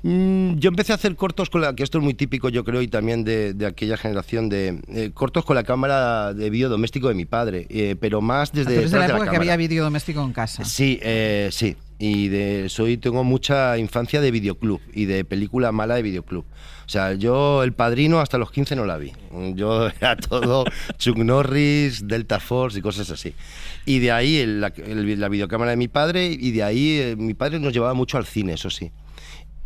Yo empecé a hacer cortos que esto es muy típico, yo creo, y también de aquella generación de cortos con la cámara de vídeo doméstico de mi padre, pero más desde detrás de la época cámara. Que había vídeo doméstico en casa. Sí, sí. Y tengo mucha infancia de videoclub y de película mala de videoclub. O sea, yo El Padrino hasta los 15 no la vi. Yo era todo Chuck Norris, Delta Force y cosas así. Y de ahí la videocámara de mi padre, y de ahí mi padre nos llevaba mucho al cine, eso sí.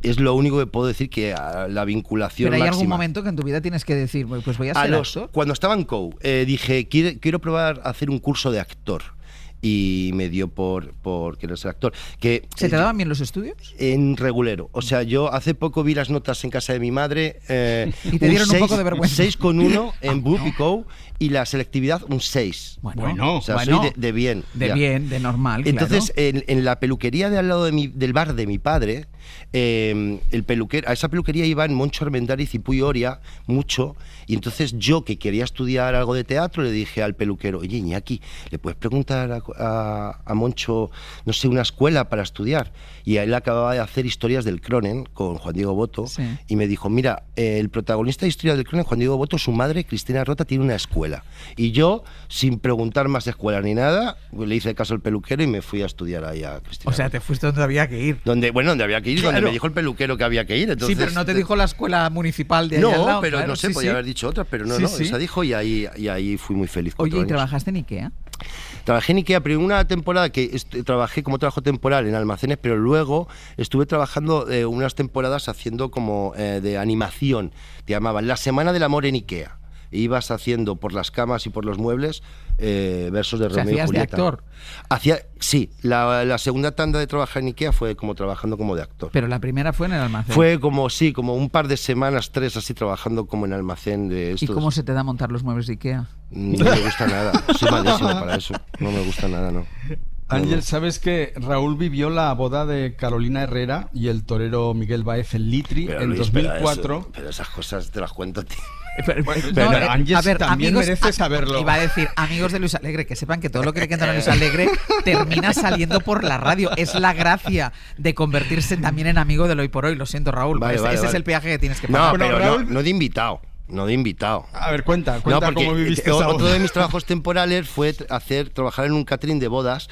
Es lo único que puedo decir, que la vinculación Pero hay máxima. algún momento que en tu vida tienes que decir, pues voy a ser actor. Cuando estaba en COU, dije, quiero probar a hacer un curso de actor. Y me dio por querer ser actor. ¿Se te daban bien los estudios? En regulero. O sea, yo hace poco vi las notas en casa de mi madre. Y te dieron un poco de vergüenza. 6,1 en BUP y COU, y la selectividad un 6. Bueno, o sea, soy de bien. De bien, de normal. Entonces, claro. en la peluquería de al lado del bar de mi padre, el peluquero, a esa peluquería iban Moncho Armendáriz y Puy Oria mucho, y entonces yo, que quería estudiar algo de teatro, le dije al peluquero, oye, Iñaki, ¿le puedes preguntar a Moncho, no sé, una escuela para estudiar? Y él acababa de hacer Historias del Cronen con Juan Diego Boto, sí. Y me dijo, mira, el protagonista de Historias del Cronen, Juan Diego Boto, su madre, Cristina Rota, tiene una escuela. Y yo, sin preguntar más escuela ni nada, le hice caso al peluquero y me fui a estudiar ahí a Cristina. O sea, te fuiste donde había que ir. Donde había que ir, claro. Donde me dijo el peluquero que había que ir. Entonces, sí, pero no te dijo la escuela municipal de ahí al lado. No, pero claro, no sé, podía haber dicho otra, pero no, esa dijo, y ahí fui muy feliz. Oye, ¿y trabajaste en Ikea? Trabajé en Ikea, pero una temporada que trabajé como trabajo temporal en almacenes, pero luego estuve trabajando unas temporadas haciendo como de animación, te llamaban La Semana del Amor en Ikea. Ibas haciendo por las camas y por los muebles versos de Romeo y Julieta. ¿Hacías de actor? Sí, la segunda tanda de trabajar en Ikea fue como trabajando como de actor. Pero la primera fue en el almacén. Fue como un par de semanas, 3 así, trabajando como en almacén de estos. ¿Y cómo se te da montar los muebles de Ikea? No me gusta nada, soy malísimo para eso, no me gusta nada, no. Ángel, ¿sabes que Raúl vivió la boda de Carolina Herrera y el torero Miguel Baez en Litri en 2004? Pero esas cosas te las cuento, tío. Ángel también merece saberlo. Iba a decir, amigos de Luis Alegre, que sepan que todo lo que le cuentan a Luis Alegre termina saliendo por la radio. Es la gracia de convertirse también en amigo del Hoy por Hoy. Lo siento, Raúl, ese es el peaje que tienes que pagar. No, pero Raúl, no de invitado. No de invitado. A ver, cuenta cómo viviste esa boda. Otro de mis trabajos temporales fue trabajar en un catering de bodas,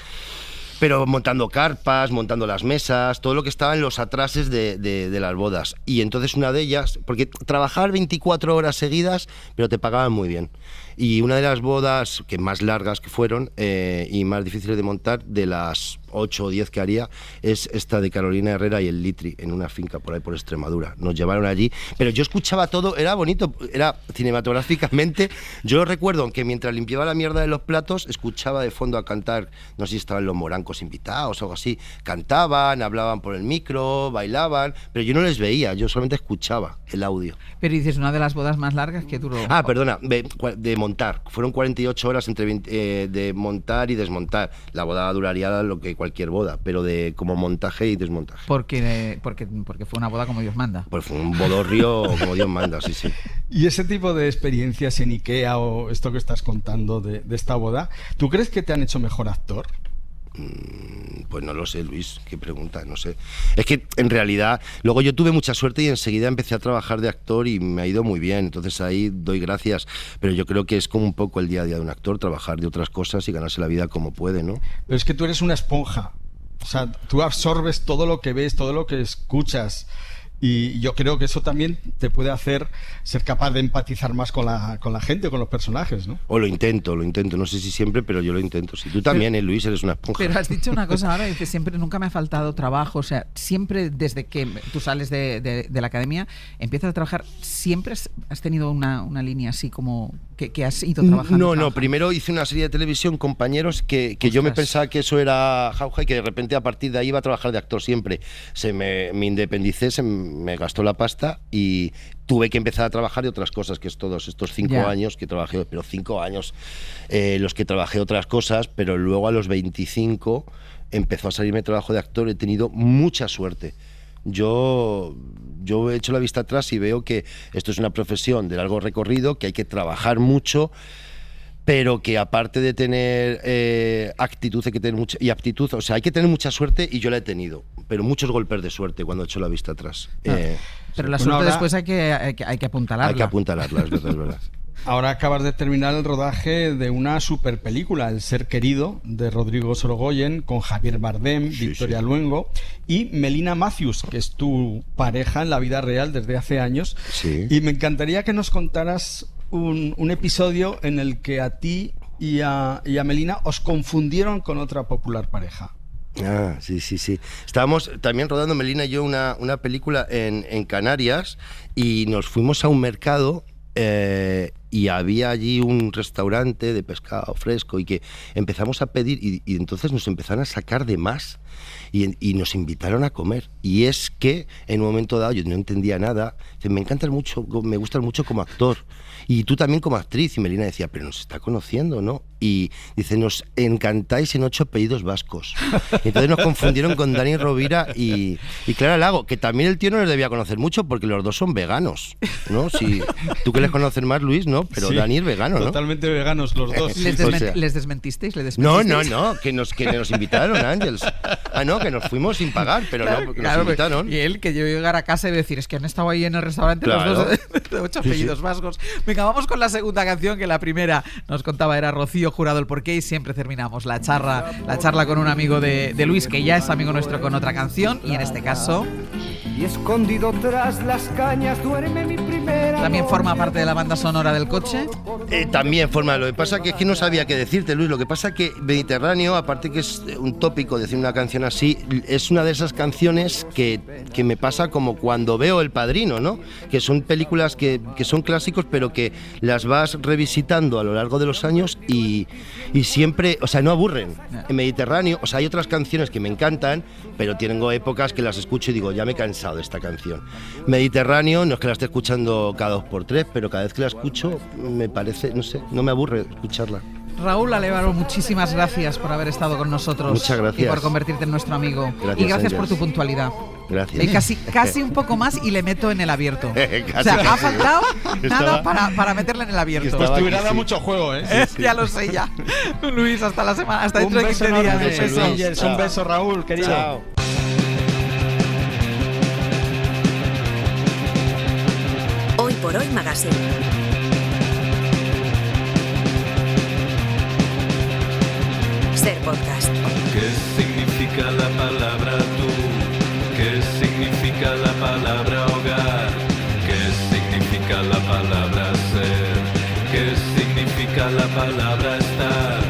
pero montando carpas, montando las mesas, todo lo que estaba en los atrases de las bodas. Y entonces una de ellas, porque trabajar 24 horas seguidas, pero te pagaban muy bien. Y una de las bodas que más largas que fueron y más difíciles de montar, de las 8 o 10 que haría, es esta de Carolina Herrera y el Litri, en una finca por ahí por Extremadura. Nos llevaron allí, pero yo escuchaba todo, era bonito, era cinematográficamente. Yo recuerdo que mientras limpiaba la mierda de los platos, escuchaba de fondo a cantar, no sé si estaban los morancos invitados o algo así, cantaban, hablaban por el micro, bailaban, pero yo no les veía, yo solamente escuchaba el audio. Pero dices, una de las bodas más largas que duró. Perdona, de montar. Fueron 48 horas de montar y desmontar. La boda duraría lo que cualquier boda, pero de como montaje y desmontaje. Porque fue una boda como Dios manda. Pues fue un bodorrio como Dios manda, sí, sí. Y ese tipo de experiencias en IKEA o esto que estás contando de esta boda, ¿tú crees que te han hecho mejor actor? Pues no lo sé, Luis, qué pregunta, no sé. Es que en realidad, luego yo tuve mucha suerte y enseguida empecé a trabajar de actor y me ha ido muy bien, entonces ahí doy gracias, pero yo creo que es como un poco el día a día de un actor, trabajar de otras cosas y ganarse la vida como puede, ¿no? Pero es que tú eres una esponja, o sea, tú absorbes todo lo que ves, todo lo que escuchas. Y yo creo que eso también te puede hacer ser capaz de empatizar más con la gente, con los personajes, ¿no? O lo intento, no sé si siempre, pero yo lo intento. Si tú también, Luis, eres una esponja. Pero has dicho una cosa ahora, dices, siempre, nunca me ha faltado trabajo, o sea, siempre desde que tú sales de la academia, empiezas a trabajar, ¿siempre has tenido una línea así como que has ido trabajando? No, primero hice una serie de televisión, Compañeros, que yo me pensaba que eso era jauja y que de repente a partir de ahí iba a trabajar de actor siempre. Me independicé, me gastó la pasta y tuve que empezar a trabajar de otras cosas, que es todos estos 5 años que trabajé, pero 5 años los que trabajé otras cosas, pero luego a los 25 empezó a salirme trabajo de actor, he tenido mucha suerte. Yo he hecho la vista atrás y veo que esto es una profesión de largo recorrido, que hay que trabajar mucho, pero que aparte de tener actitud hay que tener mucha, y aptitud, o sea, hay que tener mucha suerte y yo la he tenido, pero muchos golpes de suerte cuando he hecho la vista atrás. Pero la suerte después hay que apuntalarla. Hay que apuntalarla, es verdad. Ahora acabas de terminar el rodaje de una super película, El ser querido, de Rodrigo Sorogoyen, con Javier Bardem, Victoria Luengo y Melina Matthews, que es tu pareja en la vida real desde hace años. Sí. Y me encantaría que nos contaras un episodio en el que a ti y a Melina os confundieron con otra popular pareja. Ah, sí. Estábamos también rodando, Melina y yo, una película en Canarias y nos fuimos a un mercado y había allí un restaurante de pescado fresco y que empezamos a pedir y entonces nos empezaron a sacar de más y nos invitaron a comer. Y es que en un momento dado yo no entendía nada, me gustas mucho como actor y tú también como actriz. Y Melina decía, pero nos está conociendo, ¿no? Y dice, nos encantáis en 8 apellidos vascos. Y entonces nos confundieron con Dani Rovira y Clara Lago, que también el tío no les debía conocer mucho porque los dos son veganos, ¿no? Si tú que les conoces más, Luis, ¿no? Pero sí, Dani es vegano, ¿no? Totalmente veganos los dos. ¿Les desmentisteis? No, que nos invitaron, Ángels. No, que nos fuimos sin pagar, pero claro, no, porque nos invitaron. Y él, que yo llegar a casa y decir, es que han estado ahí en el restaurante los dos de 8 apellidos vascos. Venga, vamos con la segunda canción, que la primera nos contaba era Rocío Jurado el porqué, y siempre terminamos la charla con un amigo de Luis, que ya es amigo nuestro, con otra canción, y en este caso... Y escondido tras las cañas duerme mi primera... ¿También forma parte de la banda sonora del coche? También forma, lo que pasa que es que no sabía qué decirte, Luis, lo que pasa que Mediterráneo, aparte que es un tópico decir una canción así, es una de esas canciones que me pasa como cuando veo El Padrino, ¿no? Que son películas que son clásicos, pero que las vas revisitando a lo largo de los años y siempre, o sea, no aburren. En Mediterráneo, o sea, hay otras canciones que me encantan, pero tengo épocas que las escucho y digo, ya me he cansado de esta canción. Mediterráneo, no es que la esté escuchando cada 2x3, pero cada vez que la escucho me parece, no sé, no me aburre escucharla. Raúl Alévaro, muchísimas gracias por haber estado con nosotros. Muchas gracias. Y por convertirte en nuestro amigo. Gracias, y gracias Ángel, por tu puntualidad. Gracias. Casi un poco más y le meto en el abierto. O sea, ha faltado nada para meterle en el abierto. Pues te hubiera dado mucho juego, ¿eh? Sí. Ya lo sé, ya. Luis, hasta la semana, hasta dentro de 15 días. Un beso, Raúl, querido. Chao. Hoy por Hoy Magazine. Ser podcast. ¿Qué significa la palabra tú? ¿Qué significa la palabra hogar? ¿Qué significa la palabra ser? ¿Qué significa la palabra estar?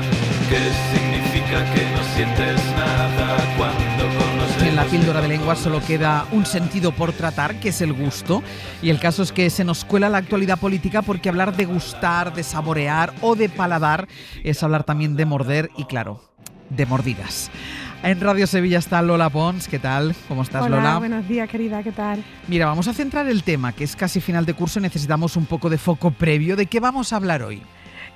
¿Qué significa que no sientes nada cuando conoces? En la píldora de lengua solo queda un sentido por tratar, que es el gusto. Y el caso es que se nos cuela la actualidad política, porque hablar de gustar, de saborear o de paladar es hablar también de morder y, claro, de mordidas. En Radio Sevilla está Lola Pons. ¿Qué tal? ¿Cómo estás, Hola, Lola? Buenos días, querida. ¿Qué tal? Mira, vamos a centrar el tema, que es casi final de curso y necesitamos un poco de foco previo. ¿De qué vamos a hablar hoy?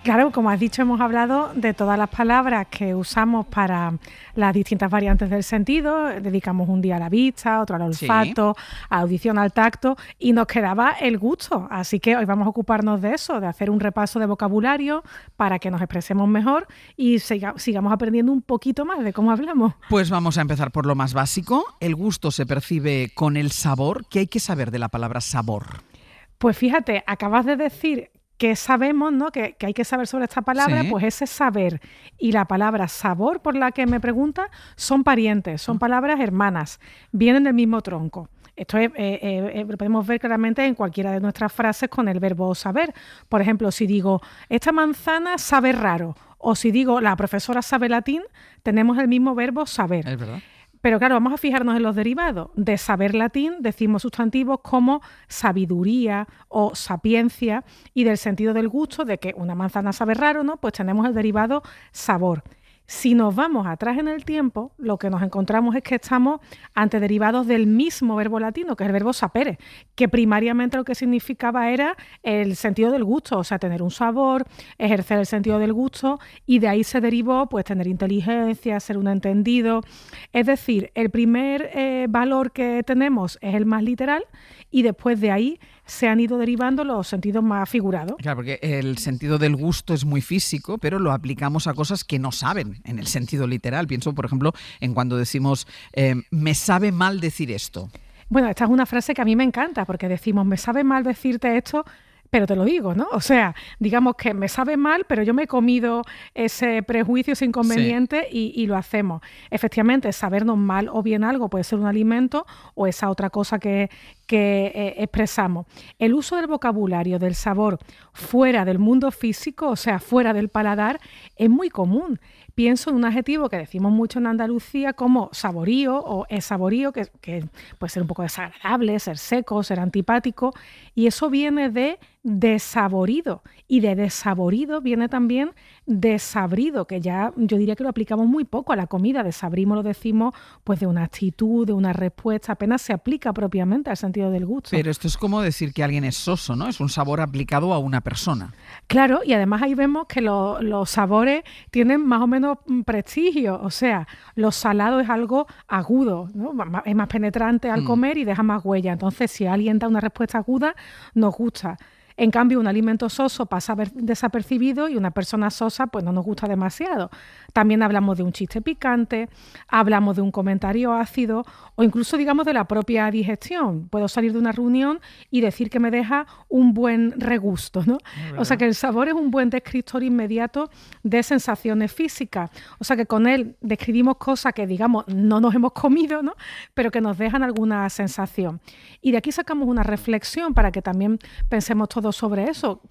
Claro, como has dicho, hemos hablado de todas las palabras que usamos para las distintas variantes del sentido. Dedicamos un día a la vista, otro al olfato, a la audición, al tacto, y nos quedaba el gusto. Así que hoy vamos a ocuparnos de eso, de hacer un repaso de vocabulario para que nos expresemos mejor y sigamos aprendiendo un poquito más de cómo hablamos. Pues vamos a empezar por lo más básico. El gusto se percibe con el sabor. ¿Qué hay que saber de la palabra sabor? Pues fíjate, acabas de decir que sabemos, ¿no? Que hay que saber sobre esta palabra, pues ese saber y la palabra sabor, por la que me pregunta, son parientes, son palabras hermanas, vienen del mismo tronco. Esto lo podemos ver claramente en cualquiera de nuestras frases con el verbo saber. Por ejemplo, si digo, esta manzana sabe raro, o si digo, la profesora sabe latín, tenemos el mismo verbo saber. Es verdad. Pero claro, vamos a fijarnos en los derivados. De saber latín decimos sustantivos como sabiduría o sapiencia, y del sentido del gusto, de que una manzana sabe raro, ¿no? Pues tenemos el derivado sabor. Si nos vamos atrás en el tiempo, lo que nos encontramos es que estamos ante derivados del mismo verbo latino, que es el verbo sapere, que primariamente lo que significaba era el sentido del gusto, o sea, tener un sabor, ejercer el sentido del gusto, y de ahí se derivó pues tener inteligencia, ser un entendido. Es decir, el primer valor que tenemos es el más literal, y después de ahí se han ido derivando los sentidos más figurados. Claro, porque el sentido del gusto es muy físico, pero lo aplicamos a cosas que no saben en el sentido literal. Pienso, por ejemplo, en cuando decimos me sabe mal decir esto. Bueno, esta es una frase que a mí me encanta, porque decimos me sabe mal decirte esto, pero te lo digo, ¿no? O sea, digamos que me sabe mal, pero yo me he comido ese prejuicio, ese inconveniente, y lo hacemos. Efectivamente, sabernos mal o bien algo puede ser un alimento o esa otra cosa que expresamos. El uso del vocabulario del sabor fuera del mundo físico, o sea, fuera del paladar, es muy común. Pienso en un adjetivo que decimos mucho en Andalucía como saborío o esaborío, que puede ser un poco desagradable, ser seco, ser antipático, y eso viene de desaborido, y de desaborido viene también desabrido, que ya yo diría que lo aplicamos muy poco a la comida. Desabrimos lo decimos pues de una actitud, de una respuesta, apenas se aplica propiamente al sentido del gusto. Pero esto es como decir que alguien es soso, ¿no? Es un sabor aplicado a una persona. Claro, y además ahí vemos que los sabores tienen más o menos prestigio, o sea, lo salado es algo agudo, ¿no? Es más penetrante al comer y deja más huella. Entonces, si alguien da una respuesta aguda, nos gusta. En cambio, un alimento soso pasa desapercibido y una persona sosa pues no nos gusta demasiado. También hablamos de un chiste picante, hablamos de un comentario ácido o incluso, digamos, de la propia digestión. Puedo salir de una reunión y decir que me deja un buen regusto, ¿no? O sea que el sabor es un buen descriptor inmediato de sensaciones físicas. O sea que con él describimos cosas que, digamos, no nos hemos comido, ¿no? Pero que nos dejan alguna sensación. Y de aquí sacamos una reflexión para que también pensemos todos sobre esto,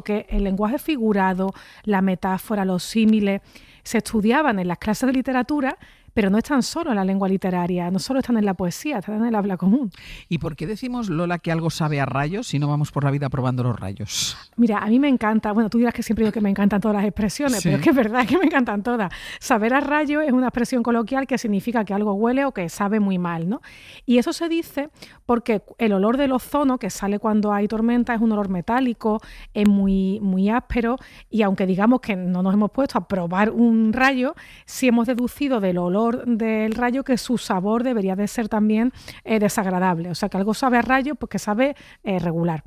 que el lenguaje figurado, la metáfora, los símiles, se estudiaban en las clases de literatura, pero no están solo en la lengua literaria, no solo están en la poesía, están en el habla común. ¿Y por qué decimos, Lola, que algo sabe a rayos si no vamos por la vida probando los rayos? Mira, a mí me encanta, bueno, tú dirás que siempre digo que me encantan todas las expresiones, pero es que es verdad que me encantan todas. Saber a rayos es una expresión coloquial que significa que algo huele o que sabe muy mal, ¿no? Y eso se dice porque el olor del ozono que sale cuando hay tormenta es un olor metálico, es muy, muy áspero, y aunque digamos que no nos hemos puesto a probar un rayo, sí hemos deducido del olor del rayo que su sabor debería de ser también desagradable. O sea, que algo sabe a rayo, pues que sabe regular.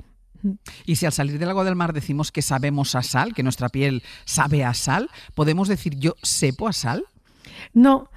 Y si al salir del agua del mar decimos que sabemos a sal, que nuestra piel sabe a sal, ¿podemos decir yo sepo a sal? No,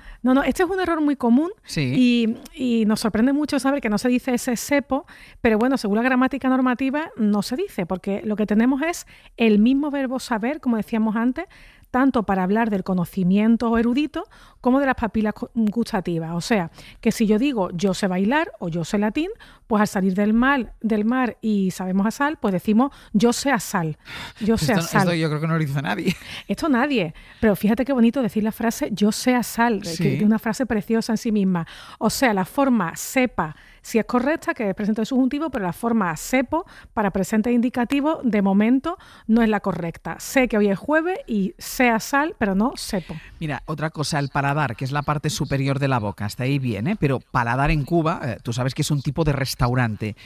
este es un error muy común y nos sorprende mucho saber que no se dice ese sepo, pero bueno, según la gramática normativa no se dice, porque lo que tenemos es el mismo verbo saber, como decíamos antes, tanto para hablar del conocimiento erudito como de las papilas gustativas. O sea, que si yo digo yo sé bailar o yo sé latín, pues al salir del mar y sabemos a sal, pues decimos yo sé a sal. Yo sé a sal. Esto yo creo que no lo dice nadie. Esto nadie. Pero fíjate qué bonito decir la frase yo sé a sal, que es una frase preciosa en sí misma. O sea, la forma sepa, si es correcta, que es presente subjuntivo, pero la forma sepo para presente indicativo de momento no es la correcta. Sé que hoy es jueves y sé a sal, pero no sepo. Mira, otra cosa, el paladar, que es la parte superior de la boca, hasta ahí viene, pero paladar en Cuba, tú sabes que es un tipo de restaurante.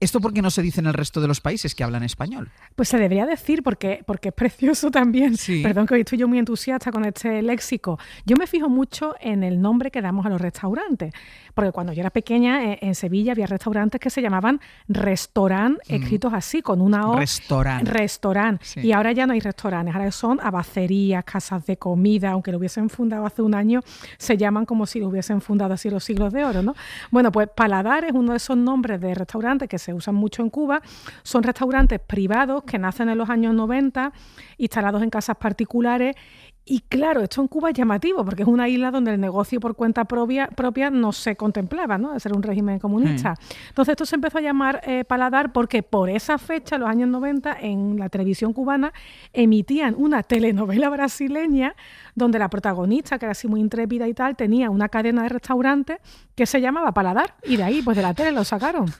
¿Esto por qué no se dice en el resto de los países que hablan español? Pues se debería decir porque es precioso también. Sí. Perdón que hoy estoy yo muy entusiasta con este léxico. Yo me fijo mucho en el nombre que damos a los restaurantes, porque cuando yo era pequeña en Sevilla había restaurantes que se llamaban restaurant, escritos así, con una O. Restaurant. Sí. Y ahora ya no hay restaurantes, ahora son abacerías, casas de comida, aunque lo hubiesen fundado hace un año, se llaman como si lo hubiesen fundado así los siglos de oro, ¿no? Bueno, pues Paladar es uno de esos nombres de restaurantes que se usan mucho en Cuba. Son restaurantes privados que nacen en los años 90, instalados en casas particulares. Y claro, esto en Cuba es llamativo porque es una isla donde el negocio por cuenta propia no se contemplaba, ¿no? De ser un régimen comunista. Entonces esto se empezó a llamar Paladar porque por esa fecha, los años 90, en la televisión cubana emitían una telenovela brasileña donde la protagonista, que era así muy intrépida y tal, tenía una cadena de restaurantes que se llamaba Paladar, y de ahí, pues de la tele lo sacaron.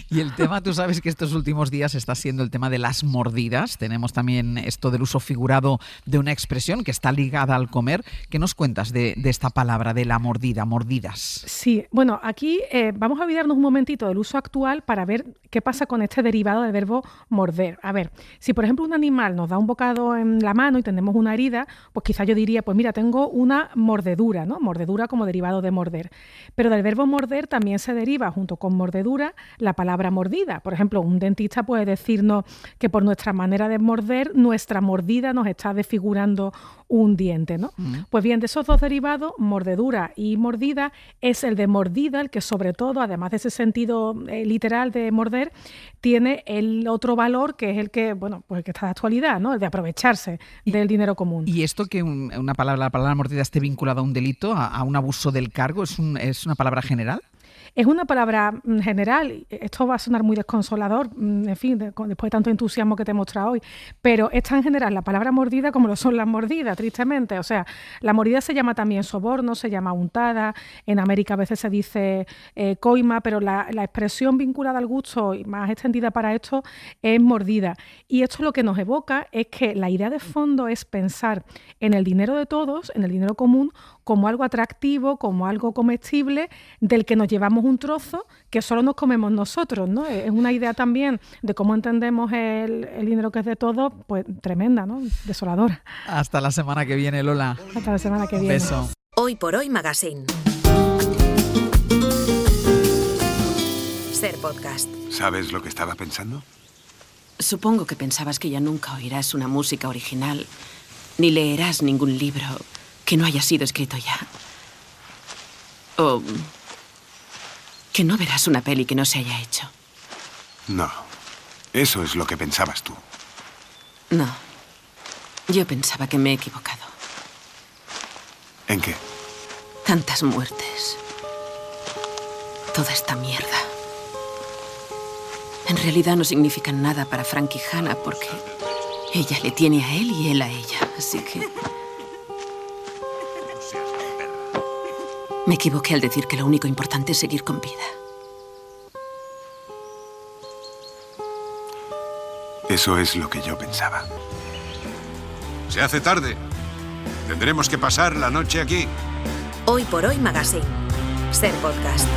Y el tema, tú sabes que estos últimos días está siendo el tema de las mordidas. Tenemos también esto del uso figurado de una expresión que está ligada al comer. ¿Qué nos cuentas de esta palabra, de la mordida, mordidas? Sí, bueno, aquí vamos a olvidarnos un momentito del uso actual para ver qué pasa con este derivado del verbo morder. A ver, si por ejemplo un animal nos da un bocado en la mano y tenemos una herida, pues quizá yo diría, pues mira, tengo una mordedura, ¿no? Mordedura como derivado de morder. Pero del verbo morder también se deriva, junto con mordedura, la palabra mordida. Por ejemplo, un dentista puede decirnos que por nuestra manera de morder, nuestra mordida nos está desfigurando un diente, ¿no? Pues bien, de esos dos derivados, mordedura y mordida, es el de mordida el que sobre todo, además de ese sentido literal de morder, tiene el otro valor que es el que, bueno, pues el que está de actualidad, ¿no? El de aprovecharse del dinero común. ¿Y esto que la palabra mordida esté vinculada a un delito, a un abuso del cargo, es una palabra general? Es una palabra general, esto va a sonar muy desconsolador, en fin, después de tanto entusiasmo que te he mostrado hoy, pero es tan general la palabra mordida como lo son las mordidas, tristemente. O sea, la mordida se llama también soborno, se llama untada, en América a veces se dice coima, pero la expresión vinculada al gusto y más extendida para esto es mordida. Y esto lo que nos evoca es que la idea de fondo es pensar en el dinero de todos, en el dinero común, como algo atractivo, como algo comestible, del que nos llevamos un trozo que solo nos comemos nosotros, ¿no? Es una idea también de cómo entendemos el dinero que es de todos, pues tremenda, ¿no? Desoladora. Hasta la semana que viene, Lola. Hasta la semana que viene. Beso. Hoy por Hoy Magazine. Ser podcast. ¿Sabes lo que estaba pensando? Supongo que pensabas que ya nunca oirás una música original, ni leerás ningún libro que no haya sido escrito ya. O que no verás una peli que no se haya hecho. No. Eso es lo que pensabas tú. No. Yo pensaba que me he equivocado. ¿En qué? Tantas muertes. Toda esta mierda. En realidad no significan nada para Frank y Hannah porque ella le tiene a él y él a ella. Así que... me equivoqué al decir que lo único importante es seguir con vida. Eso es lo que yo pensaba. Se hace tarde. Tendremos que pasar la noche aquí. Hoy por Hoy Magazine. Ser podcast.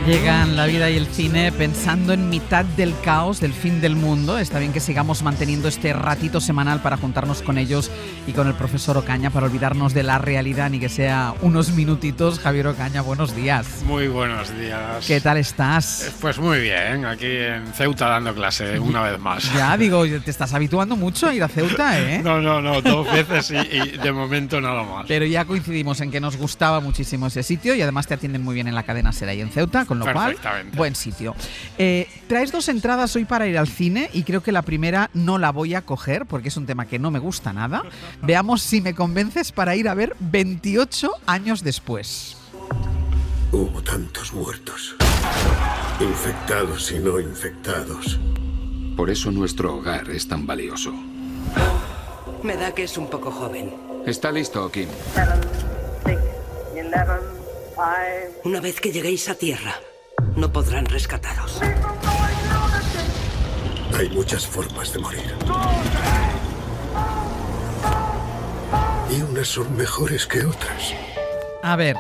Llegan la vida y el cine pensando en mitad del caos, del fin del mundo. Está bien que sigamos manteniendo este ratito semanal para juntarnos con ellos y con el profesor Ocaña para olvidarnos de la realidad ni que sea unos minutitos. Javier Ocaña, buenos días. Muy buenos días. ¿Qué tal estás? Pues muy bien, aquí en Ceuta dando clase una vez más. Ya, digo, te estás habituando mucho a ir a Ceuta, ¿eh? No, 2 veces y de momento nada más. Pero ya coincidimos en que nos gustaba muchísimo ese sitio y además te atienden muy bien en la cadena SER ahí en Ceuta, con lo cual, buen sitio. Traes 2 entradas hoy para ir al cine y creo que la primera no la voy a coger porque es un tema que no me gusta nada. Veamos si me convences para ir a ver 28 años después. Hubo tantos muertos, infectados y no infectados. Por eso nuestro hogar es tan valioso. Me da que es un poco joven. Está listo, Kim. 7, 6, 11, 5. Una vez que lleguéis a tierra, no podrán rescataros. Hay muchas formas de morir. Y unas son mejores que otras. A ver,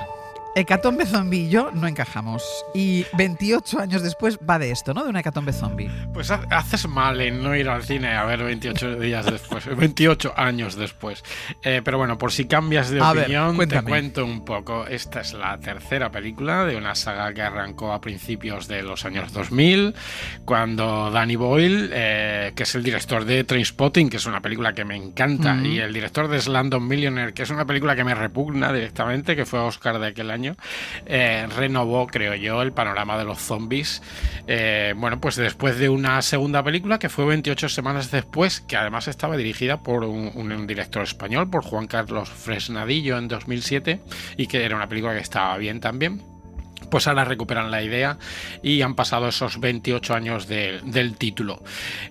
Hecatombe zombie y yo no encajamos. Y 28 años después va de esto, ¿no? De una hecatombe zombie. Pues haces mal en no ir al cine a ver 28 días después, 28 años después. Pero bueno, por si cambias de opinión, te cuento un poco. Esta es la tercera película de una saga que arrancó a principios de los años 2000, cuando Danny Boyle, que es el director de Trainspotting, que es una película que me encanta, y el director de Slumdog Millionaire, que es una película que me repugna directamente, que fue Oscar de aquel año, renovó, creo yo, el panorama de los zombies. Bueno, pues después de una segunda película que fue 28 semanas después, que además estaba dirigida por un director español, por Juan Carlos Fresnadillo en 2007, y que era una película que estaba bien también. Pues ahora recuperan la idea y han pasado esos 28 años del título.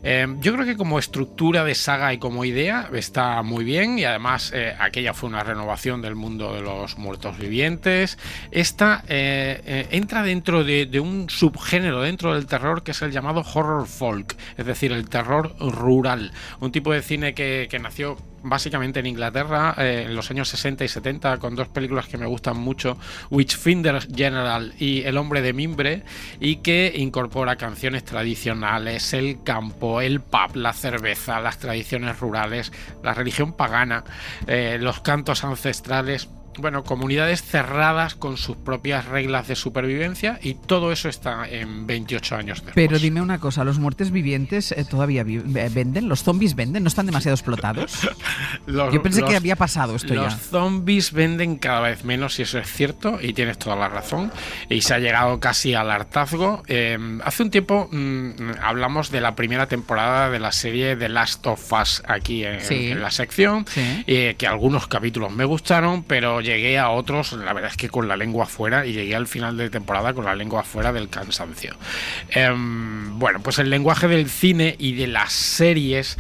Yo creo que como estructura de saga y como idea está muy bien, y además aquella fue una renovación del mundo de los muertos vivientes. Esta entra dentro de un subgénero dentro del terror que es el llamado horror folk, es decir, el terror rural, un tipo de cine que nació básicamente en Inglaterra en los años 60 y 70, con dos películas que me gustan mucho, Witchfinder General y El hombre de mimbre, y que incorpora canciones tradicionales, el campo, el pub, la cerveza, las tradiciones rurales, la religión pagana, los cantos ancestrales. Bueno, comunidades cerradas con sus propias reglas de supervivencia, y todo eso está en 28 años después. Pero dime una cosa, ¿los muertos vivientes todavía venden? ¿Los zombies venden? ¿No están demasiado explotados? Yo pensé que había pasado esto ya. Los zombies venden cada vez menos, y eso es cierto, y tienes toda la razón, y se ha llegado casi al hartazgo. Hace un tiempo hablamos de la primera temporada de la serie The Last of Us aquí en la sección, que algunos capítulos me gustaron, pero llegué a otros, la verdad es que con la lengua afuera, y llegué al final de temporada con la lengua afuera del cansancio. Bueno, pues el lenguaje del cine y de las series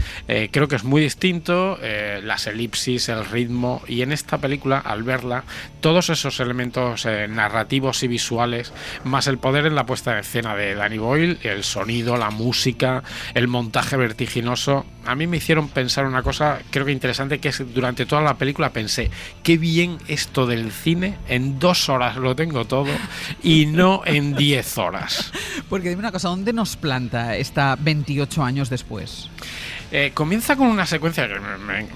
creo que es muy distinto, las elipsis, el ritmo, y en esta película, al verla, todos esos elementos narrativos y visuales, más el poder en la puesta en escena de Danny Boyle, el sonido, la música, el montaje vertiginoso, a mí me hicieron pensar una cosa creo que interesante, que es durante toda la película pensé, qué bien esto del cine, en 2 horas lo tengo todo y no en 10 horas. Porque dime una cosa, ¿dónde nos planta esta 28 años después? Comienza con una secuencia que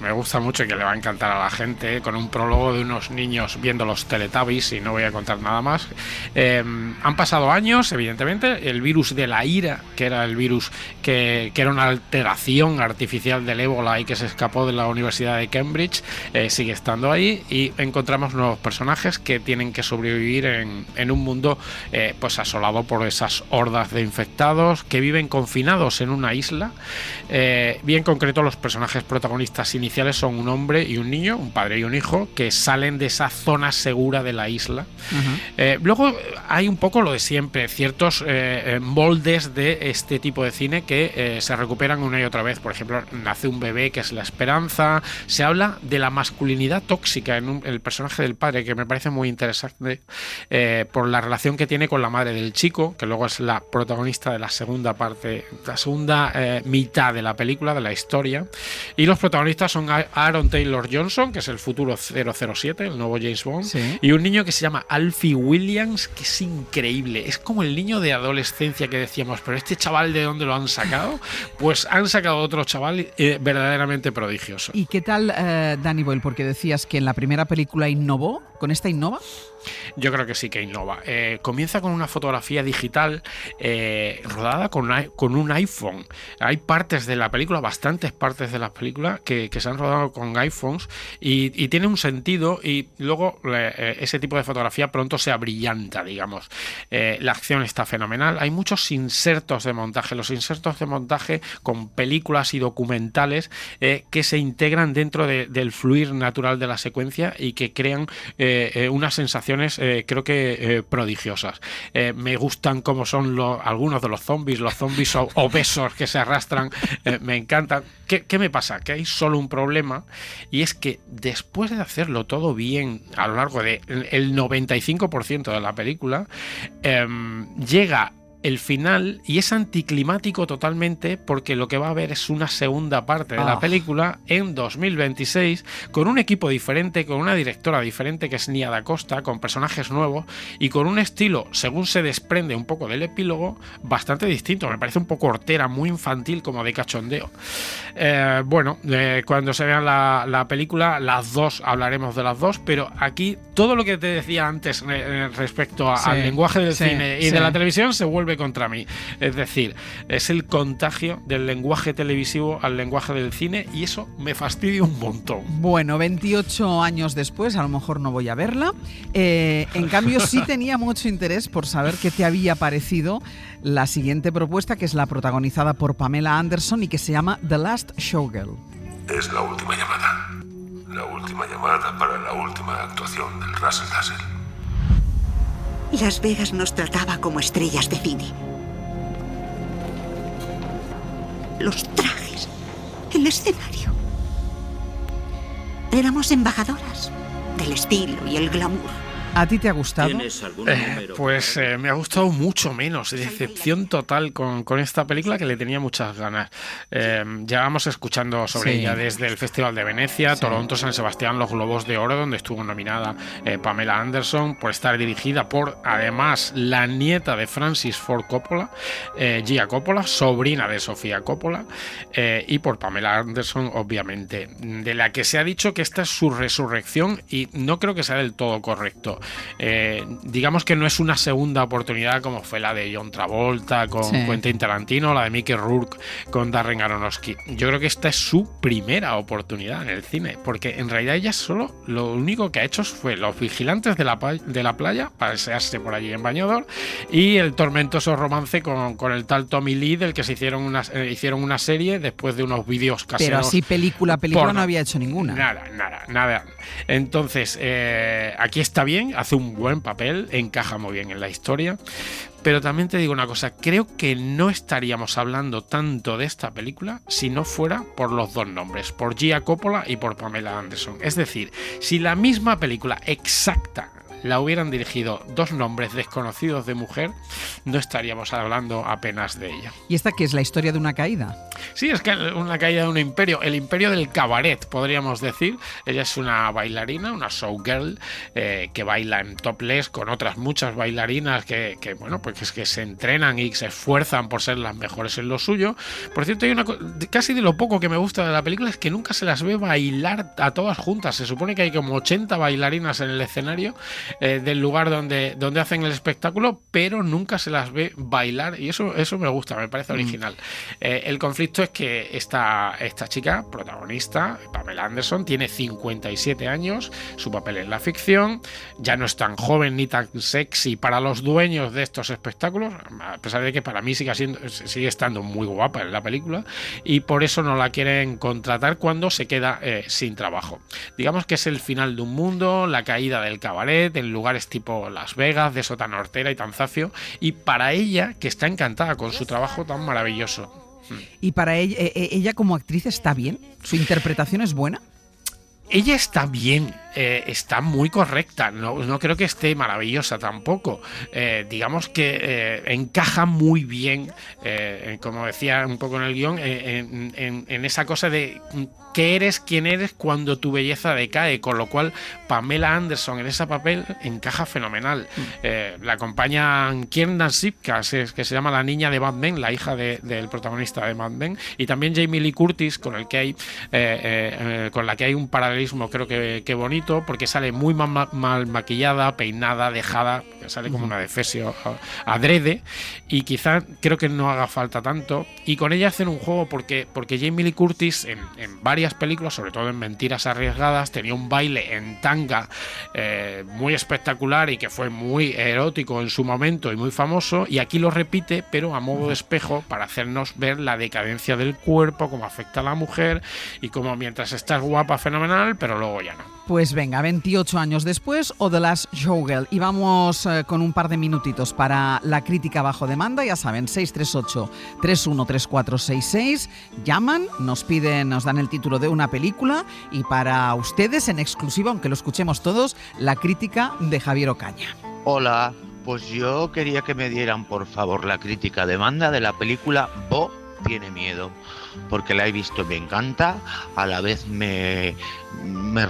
me gusta mucho y que le va a encantar a la gente, con un prólogo de unos niños viendo los Teletubbies, y no voy a contar nada más. Han pasado años, evidentemente. El virus de la ira, que era el virus que era una alteración artificial del ébola y que se escapó de la Universidad de Cambridge, sigue estando ahí, y encontramos nuevos personajes que tienen que sobrevivir en un mundo pues asolado por esas hordas de infectados que viven confinados en una isla. Bien concreto, los personajes protagonistas iniciales son un hombre y un niño, un padre y un hijo, que salen de esa zona segura de la isla. Luego hay un poco lo de siempre, ciertos moldes de este tipo de cine que se recuperan una y otra vez. Por ejemplo, nace un bebé, que es la esperanza. Se habla de la masculinidad tóxica en el personaje del padre, que me parece muy interesante por la relación que tiene con la madre del chico, que luego es la protagonista de la segunda parte, la segunda mitad de la película, de la historia. Y los protagonistas son Aaron Taylor Johnson, que es el futuro 007, el nuevo James Bond, y un niño que se llama Alfie Williams, que es increíble. Es como el niño de adolescencia que decíamos, pero este chaval, ¿de dónde lo han sacado? Pues han sacado otro chaval verdaderamente prodigioso. ¿Y qué tal Danny Boyle? Porque decías que en la primera película innovó, ¿con esta innova? Yo creo que sí que innova. Comienza con una fotografía digital rodada con un iPhone. Hay partes de la película, bastantes partes de la película que se han rodado con iPhones, y tiene un sentido, y luego ese tipo de fotografía pronto se abrillanta, digamos. La acción está fenomenal. Hay muchos insertos de montaje. Los insertos de montaje con películas y documentales que se integran dentro del fluir natural de la secuencia y que crean unas sensaciones creo que prodigiosas. Me gustan cómo son algunos de los zombies obesos que se arrastran, me encantan. ¿Qué me pasa? Que hay solo un problema, y es que después de hacerlo todo bien a lo largo del 95% de la película, llega el final, y es anticlimático totalmente, porque lo que va a haber es una segunda parte de la película en 2026, con un equipo diferente, con una directora diferente, que es Nia Da Costa, con personajes nuevos y con un estilo, según se desprende un poco del epílogo, bastante distinto. Me parece un poco hortera, muy infantil, como de cachondeo. Cuando se vean la película, las dos, hablaremos de las dos, pero aquí todo lo que te decía antes respecto al lenguaje del cine y de la televisión se vuelve contra mí. Es decir, es el contagio del lenguaje televisivo al lenguaje del cine, y eso me fastidia un montón. Bueno, 28 años después, a lo mejor no voy a verla. En cambio, sí tenía mucho interés por saber qué te había parecido la siguiente propuesta, que es la protagonizada por Pamela Anderson y que se llama The Last Showgirl. Es la última llamada. La última llamada para la última actuación del Russell Dazzle. Las Vegas nos trataba como estrellas de cine. Los trajes, el escenario. Éramos embajadoras del estilo y el glamour. ¿A ti te ha gustado? Me ha gustado mucho menos. Decepción total con esta película, que le tenía muchas ganas. Llevamos escuchando sobre ella desde el Festival de Venecia, Toronto, San Sebastián, los Globos de Oro, donde estuvo nominada Pamela Anderson, por estar dirigida por, además, la nieta de Francis Ford Coppola, Gia Coppola, sobrina de Sofía Coppola, y por Pamela Anderson, obviamente, de la que se ha dicho que esta es su resurrección, y no creo que sea del todo correcto. Digamos que no es una segunda oportunidad como fue la de John Travolta con Quentin Tarantino, la de Mickey Rourke con Darren Aronofsky. Yo creo que esta es su primera oportunidad en el cine, porque en realidad ella solo lo único que ha hecho fue Los Vigilantes de la Playa, pasearse por allí en bañador, y el tormentoso romance con el tal Tommy Lee, del que se hicieron una serie después de unos vídeos caseros. Pero así película no había hecho ninguna. Nada. Entonces, aquí está bien, hace un buen papel, encaja muy bien en la historia, pero también te digo una cosa, creo que no estaríamos hablando tanto de esta película si no fuera por los dos nombres, por Gia Coppola y por Pamela Anderson. Es decir, si la misma película exacta la hubieran dirigido dos nombres desconocidos de mujer, no estaríamos hablando apenas de ella. ¿Y esta qué es, la historia de una caída? Sí, es que una caída de un imperio, el imperio del cabaret, podríamos decir. Ella es una bailarina, una showgirl, que baila en topless con otras muchas bailarinas que se entrenan y se esfuerzan por ser las mejores en lo suyo. Por cierto, hay casi de lo poco que me gusta de la película es que nunca se las ve bailar a todas juntas. Se supone que hay como 80 bailarinas en el escenario del lugar donde hacen el espectáculo, pero nunca se las ve bailar, y eso me gusta, me parece original. El conflicto es que esta chica protagonista, Pamela Anderson, tiene 57 años, su papel en la ficción, ya no es tan joven ni tan sexy para los dueños de estos espectáculos, a pesar de que para mí sigue estando muy guapa en la película, y por eso no la quieren contratar cuando se queda sin trabajo. Digamos que es el final de un mundo, la caída del cabaret en lugares tipo Las Vegas, de eso tan hortera y tan zafio, y para ella, que está encantada con su trabajo tan maravilloso. ¿Y para ella como actriz está bien? ¿Su interpretación es buena? Ella está bien, está muy correcta, no creo que esté maravillosa tampoco. Digamos que encaja muy bien, como decía un poco en el guión, en esa cosa de que eres quien eres cuando tu belleza decae, con lo cual Pamela Anderson en ese papel encaja fenomenal. La acompañan Kiernan Shipka, que se llama la niña de Mad Men, la hija del protagonista de Mad Men, y también Jamie Lee Curtis, con la que hay un paralelismo creo que bonito, porque sale muy mal maquillada, peinada, dejada, sale como una defesio adrede, y quizá creo que no haga falta tanto, y con ella hacen un juego porque Jamie Lee Curtis en varias películas, sobre todo en Mentiras Arriesgadas, tenía un baile en tanga muy espectacular y que fue muy erótico en su momento y muy famoso, y aquí lo repite, pero a modo de espejo, para hacernos ver la decadencia del cuerpo, cómo afecta a la mujer, y cómo mientras estás guapa, fenomenal, pero luego ya no. Pues venga, 28 años después, o The Last Showgirl. Y vamos con un par de minutitos para la crítica bajo demanda. Ya saben, 638-313466. Llaman, nos dan el título de una película, y para ustedes, en exclusiva, aunque lo escuchemos todos, la crítica de Javier Ocaña. Hola, Pues yo quería que me dieran, por favor, la crítica de banda de la película Bo tiene miedo, porque la he visto y me encanta, a la vez me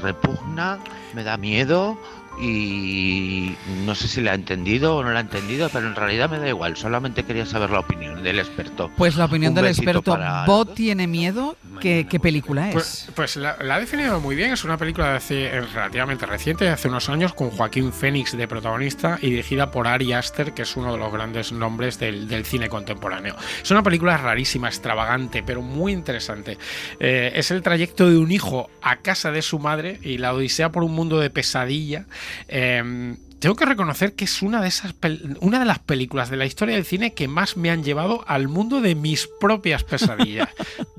repugna, me da miedo y no sé si la ha entendido o no la ha entendido, pero en realidad me da igual, solamente quería saber la opinión del experto. Pues la opinión del experto, ¿Bo ¿no? tiene miedo? ¿Qué película es? Pues la ha definido muy bien, es una película relativamente reciente, de hace unos años, con Joaquín Phoenix de protagonista y dirigida por Ari Aster, que es uno de los grandes nombres del cine contemporáneo. Es una película rarísima, extravagante, pero muy interesante. Es el trayecto de un hijo a casa de su madre y la odisea por un mundo de pesadilla. Tengo que reconocer que es una de las películas de la historia del cine que más me han llevado al mundo de mis propias pesadillas.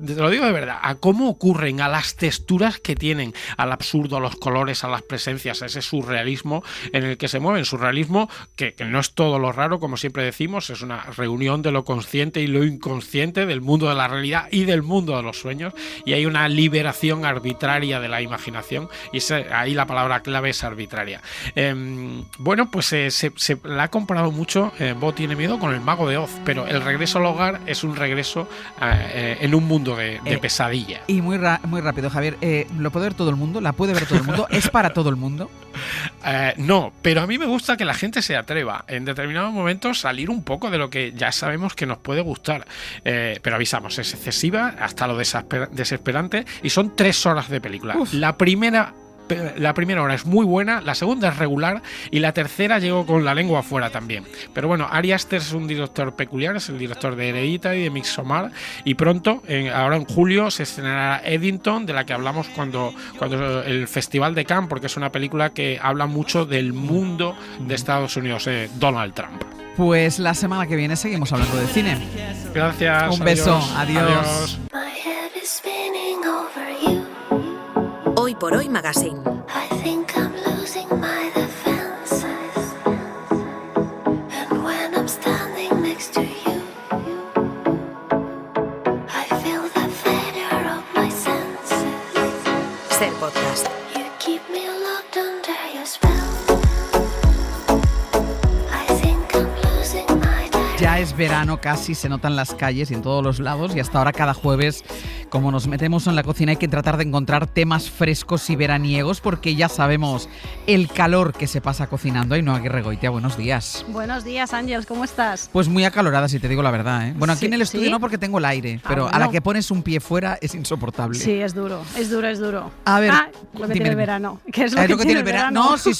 Te lo digo de verdad, a cómo ocurren, a las texturas que tienen, al absurdo, a los colores, a las presencias, a ese surrealismo en el que se mueven. Surrealismo que no es todo lo raro, como siempre decimos, es una reunión de lo consciente y lo inconsciente, del mundo de la realidad y del mundo de los sueños, y hay una liberación arbitraria de la imaginación, y ahí la palabra clave es arbitraria. Bueno, pues se la ha comparado mucho, Bo tiene miedo, con El Mago de Oz, pero el regreso al hogar es un regreso en un mundo de pesadilla. Y muy rápido, Javier, ¿lo puede ver todo el mundo? ¿La puede ver todo el mundo? ¿Es para todo el mundo? No, pero a mí me gusta que la gente se atreva en determinados momentos salir un poco de lo que ya sabemos que nos puede gustar, pero avisamos, es excesiva hasta lo desesperante, y son 3 horas de película. Uf. La primera hora es muy buena, la segunda es regular y la tercera llegó con la lengua afuera también. Pero bueno, Ari Aster es un director peculiar, es el director de Hereditary y de Midsommar, y pronto, ahora en julio, se estrenará Eddington, de la que hablamos cuando el Festival de Cannes, porque es una película que habla mucho del mundo de Estados Unidos, Donald Trump. Pues la semana que viene seguimos hablando de cine. Gracias. Un beso, adiós. Hoy por Hoy Magazine. Ser podcast. Ya es verano casi, se notan las calles y en todos los lados, y hasta ahora cada jueves, como nos metemos en la cocina, hay que tratar de encontrar temas frescos y veraniegos, porque ya sabemos el calor que se pasa cocinando. Ainhoa Aguirre-Goitia, buenos días. Buenos días, Ángels, ¿cómo estás? Pues muy acalorada, si te digo la verdad, ¿eh? Bueno, aquí sí, en el estudio ¿sí? No, porque tengo el aire, pero bueno, a la que pones un pie fuera es insoportable. Sí, es duro. A ver, lo que tiene el verano. ¿Qué es lo que tiene el verano? No, sí.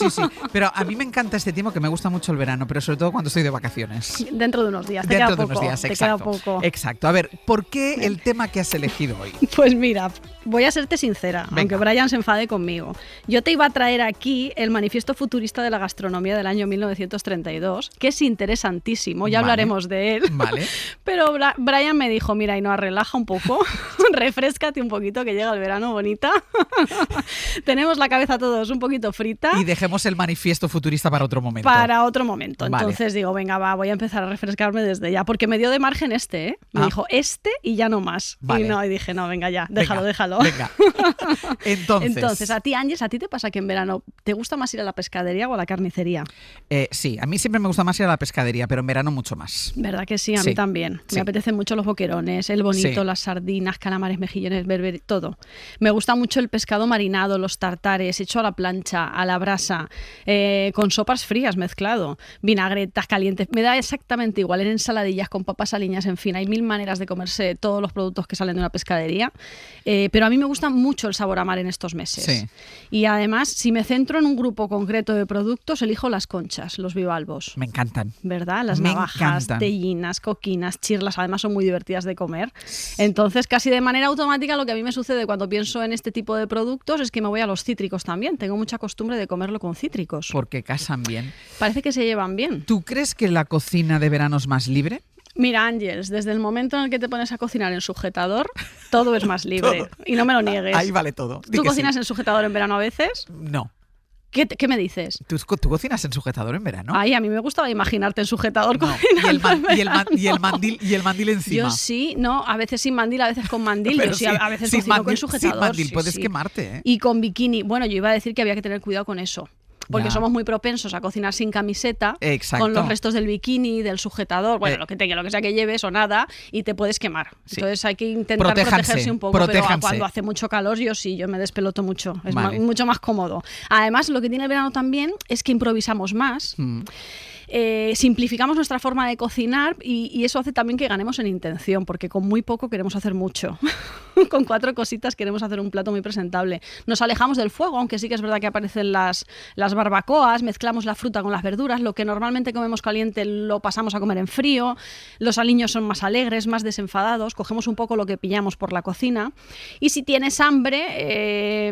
Pero a mí me encanta este tiempo, que me gusta mucho el verano, pero sobre todo cuando estoy de vacaciones. Dentro de unos días, te Dentro queda de unos poco, días, te exacto. queda poco. Exacto. A ver, ¿por qué el tema que has elegido hoy? Pues mira, voy a serte sincera, aunque Brian se enfade conmigo. Yo te iba a traer aquí el Manifiesto Futurista de la Gastronomía del año 1932, que es interesantísimo, ya hablaremos de él. Vale. Pero Brian me dijo, mira, Ainhoa, relaja un poco, refréscate un poquito, que llega el verano, bonita. Tenemos la cabeza todos un poquito frita. Y dejemos el Manifiesto Futurista para otro momento. Para otro momento. Vale. Entonces digo, venga, voy a empezar a refrescarme desde ya, porque me dio de margen Me dijo y ya no más. Vale. Y dije, no, venga ya, déjalo. Venga. Entonces, a ti, Ángeles, ¿a ti te pasa que en verano te gusta más ir a la pescadería o a la carnicería? Sí, a mí siempre me gusta más ir a la pescadería, pero en verano mucho más. ¿Verdad que sí? A mí también. Sí. Me apetecen mucho los boquerones, el bonito, las sardinas, calamares, mejillones, berber, todo. Me gusta mucho el pescado marinado, los tartares, hecho a la plancha, a la brasa, con sopas frías mezclado, vinagretas calientes. Me da exactamente igual, en ensaladillas con papas aliñas, en fin, hay 1000 maneras de comerse todos los productos que salen de una pescadería. Pero a mí me gusta mucho el sabor a mar en estos meses. Sí. Y además, si me centro en un grupo concreto de productos, elijo las conchas, los bivalvos. Me encantan. ¿Verdad? Las me navajas, encantan. tellinas, coquinas, chirlas, además son muy divertidas de comer. Entonces, casi de manera automática, lo que a mí me sucede cuando pienso en este tipo de productos es que me voy a los cítricos también. Tengo mucha costumbre de comerlo con cítricos. Porque casan bien. Parece que se llevan bien. ¿Tú crees que la cocina de verano es más libre? Mira, Ángels, desde el momento en el que te pones a cocinar en sujetador, todo es más libre. Todo. Y no me lo niegues. Ahí vale todo. ¿Tú cocinas en sujetador en verano a veces? No. ¿Qué me dices? ¿Tú cocinas en sujetador en verano? Ay, a mí me gustaba imaginarte en sujetador cocinando. Y el mandil encima. Yo sí, no, a veces sin mandil, a veces con mandil. Pero yo sí, a veces sin cocino mandil, con sujetador. Sin mandil puedes quemarte, ¿eh? Y con bikini. Bueno, yo iba a decir que había que tener cuidado con eso. porque somos muy propensos a cocinar sin camiseta, con los restos del bikini, del sujetador, bueno, lo que sea que lleves o nada, y te puedes quemar. Entonces hay que intentar protegerse un poco, pero cuando hace mucho calor yo me despeloto mucho, es mucho más cómodo. Además, lo que tiene el verano también es que improvisamos más. Simplificamos nuestra forma de cocinar y eso hace también que ganemos en intención, porque con muy poco queremos hacer mucho. Con 4 cositas queremos hacer un plato muy presentable. Nos alejamos del fuego, aunque sí que es verdad que aparecen las barbacoas, mezclamos la fruta con las verduras, lo que normalmente comemos caliente lo pasamos a comer en frío, los aliños son más alegres, más desenfadados, cogemos un poco lo que pillamos por la cocina y si tienes hambre,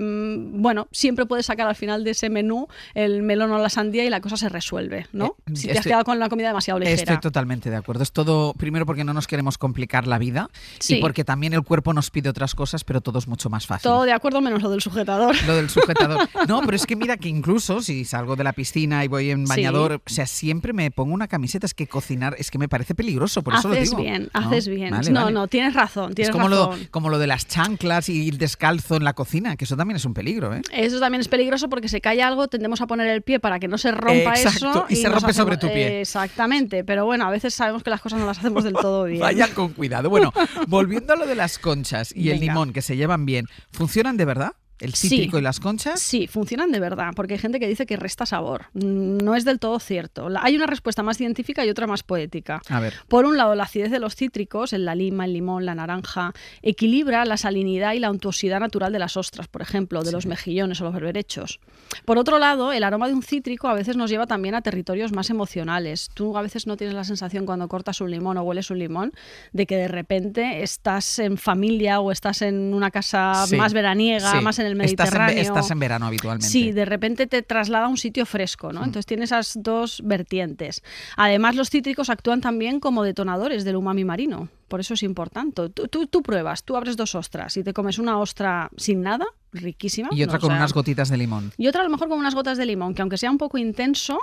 siempre puedes sacar al final de ese menú el melón o la sandía y la cosa se resuelve, ¿no? Si te has quedado con la comida demasiado ligera. Estoy totalmente de acuerdo. Es todo, primero porque no nos queremos complicar la vida y porque también el cuerpo nos pide otras cosas, pero todo es mucho más fácil. Todo de acuerdo menos lo del sujetador. Lo del sujetador. No, pero es que mira que incluso si salgo de la piscina y voy en bañador, o sea, siempre me pongo una camiseta. Es que cocinar es que me parece peligroso, por eso lo digo. Haces bien. No, tienes razón. Es como lo de las chanclas y el descalzo en la cocina, que eso también es un peligro, ¿eh? Eso también es peligroso porque se cae algo, tendemos a poner el pie para que no se rompa eso. Y se rompe sobre tu pie. Exactamente, pero bueno, a veces sabemos que las cosas no las hacemos del todo bien. Vayan con cuidado. Bueno, volviendo a lo de las conchas y el limón, que se llevan bien, ¿funcionan de verdad? ¿El cítrico y las conchas? Sí, funcionan de verdad, porque hay gente que dice que resta sabor. No es del todo cierto. Hay una respuesta más científica y otra más poética. A ver. Por un lado, la acidez de los cítricos, la lima, el limón, la naranja, equilibra la salinidad y la untuosidad natural de las ostras, por ejemplo, de los mejillones o los berberechos. Por otro lado, el aroma de un cítrico a veces nos lleva también a territorios más emocionales. Tú a veces no tienes la sensación cuando cortas un limón o hueles un limón de que de repente estás en familia o estás en una casa más veraniega, más en el Mediterráneo. Estás en verano habitualmente. Sí, de repente te traslada a un sitio fresco, ¿no? Entonces tiene esas dos vertientes. Además, los cítricos actúan también como detonadores del umami marino. Por eso es importante. Tú pruebas, tú abres 2 ostras y te comes una ostra sin nada, riquísima. Y otra con unas gotitas de limón. Y otra a lo mejor con unas gotas de limón, que aunque sea un poco intenso,